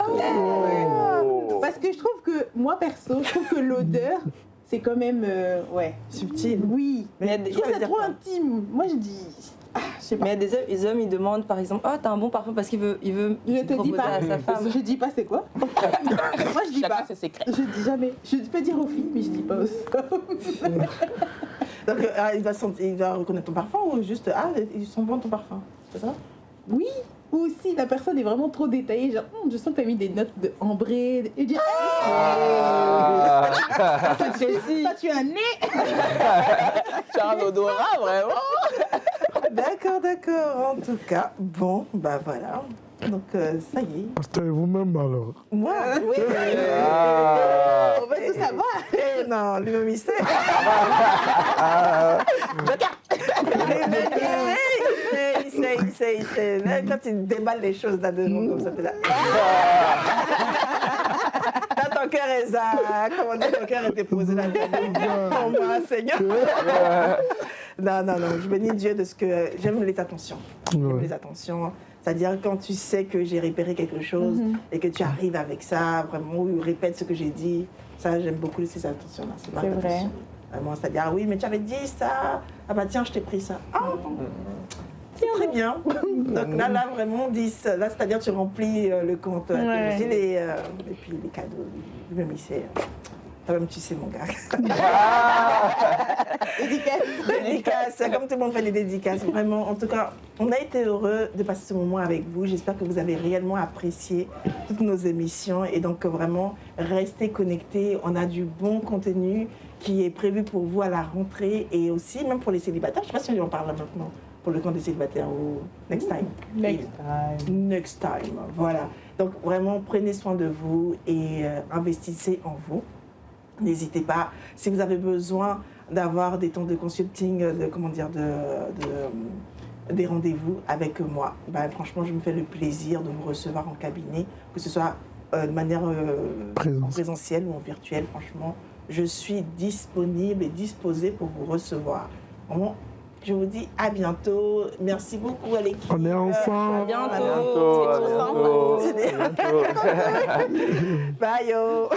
[SPEAKER 6] Oh.
[SPEAKER 2] Parce que je trouve que, moi perso, je trouve que l'odeur, c'est quand même. Ouais.
[SPEAKER 1] Subtil.
[SPEAKER 2] Oui.
[SPEAKER 4] Mais il y a
[SPEAKER 2] Je
[SPEAKER 4] des-
[SPEAKER 2] trouve
[SPEAKER 1] ça veut
[SPEAKER 2] ça
[SPEAKER 1] dire
[SPEAKER 2] trop
[SPEAKER 1] quoi?
[SPEAKER 2] intime. Moi, je dis. Ah, je sais pas.
[SPEAKER 4] Mais il y a des hommes, ils demandent par exemple, oh, t'as un bon parfum parce qu'il veut
[SPEAKER 2] Je te dis
[SPEAKER 4] proposer
[SPEAKER 2] pas.
[SPEAKER 4] à sa femme.
[SPEAKER 2] Je dis pas c'est quoi. Moi, je dis
[SPEAKER 5] Chacun
[SPEAKER 2] pas.
[SPEAKER 5] ses secrets.
[SPEAKER 2] Je dis jamais. Je peux dire aux filles, mais je dis pas aux hommes.
[SPEAKER 1] Donc, il va reconnaître ton parfum ou juste, ils sont bons ton parfum. C'est ça?
[SPEAKER 2] Oui. Ou aussi, la personne est vraiment trop détaillée. Genre, je sens que t'as mis des notes de ambré. Et dire,
[SPEAKER 6] Ah.
[SPEAKER 2] ça, tu as un nez.
[SPEAKER 5] Tu as un odorat, vraiment.
[SPEAKER 1] D'accord. En tout cas, bon, bah voilà. Donc, ça y est.
[SPEAKER 3] Pasteur, vous-même alors.
[SPEAKER 1] Moi, oui.
[SPEAKER 6] Ah.
[SPEAKER 2] On va tout savoir.
[SPEAKER 1] Non, lui même il sait. Il sait. Là, quand tu déballes les choses là-dedans, comme ça, t'es là. Là, ton cœur est ça. Comment dire, ton cœur est déposé là-dedans. Oh, moi, Seigneur. Non. Je bénis Dieu de ce que. J'aime les attentions. J'aime les attentions. C'est-à-dire quand tu sais que j'ai repéré quelque chose et que tu arrives avec ça, vraiment, ou répète ce que j'ai dit. Ça, j'aime beaucoup ces attentions-là.
[SPEAKER 2] C'est vrai.
[SPEAKER 1] Vraiment, c'est-à-dire, oui, mais tu avais dit ça. Ah bah tiens, je t'ai pris ça. Ah, c'est très bien. Donc là, vraiment, 10. Là, c'est-à-dire, tu remplis le compte.
[SPEAKER 2] Ouais.
[SPEAKER 1] Et puis les cadeaux, lui-même, il sait. Toi-même, tu sais, mon gars.
[SPEAKER 2] Dédicace.
[SPEAKER 1] Dédicaces, comme tout le monde fait des dédicaces. Vraiment, en tout cas, on a été heureux de passer ce moment avec vous. J'espère que vous avez réellement apprécié toutes nos émissions. Et donc, vraiment, restez connectés. On a du bon contenu qui est prévu pour vous à la rentrée et aussi même pour les célibataires. Je ne sais pas si on en parle là maintenant pour le camp des célibataires ou next time. Next time, voilà. Donc, vraiment, prenez soin de vous et investissez en vous. N'hésitez pas, si vous avez besoin d'avoir des temps de consulting, des rendez-vous avec moi, franchement, je me fais le plaisir de vous recevoir en cabinet, que ce soit de manière présentielle ou en virtuel. Franchement, je suis disponible et disposée pour vous recevoir. Vraiment, je vous dis à bientôt. Merci beaucoup à l'équipe.
[SPEAKER 3] On est ensemble.
[SPEAKER 4] À bientôt.
[SPEAKER 6] À bientôt.
[SPEAKER 1] Bye yo.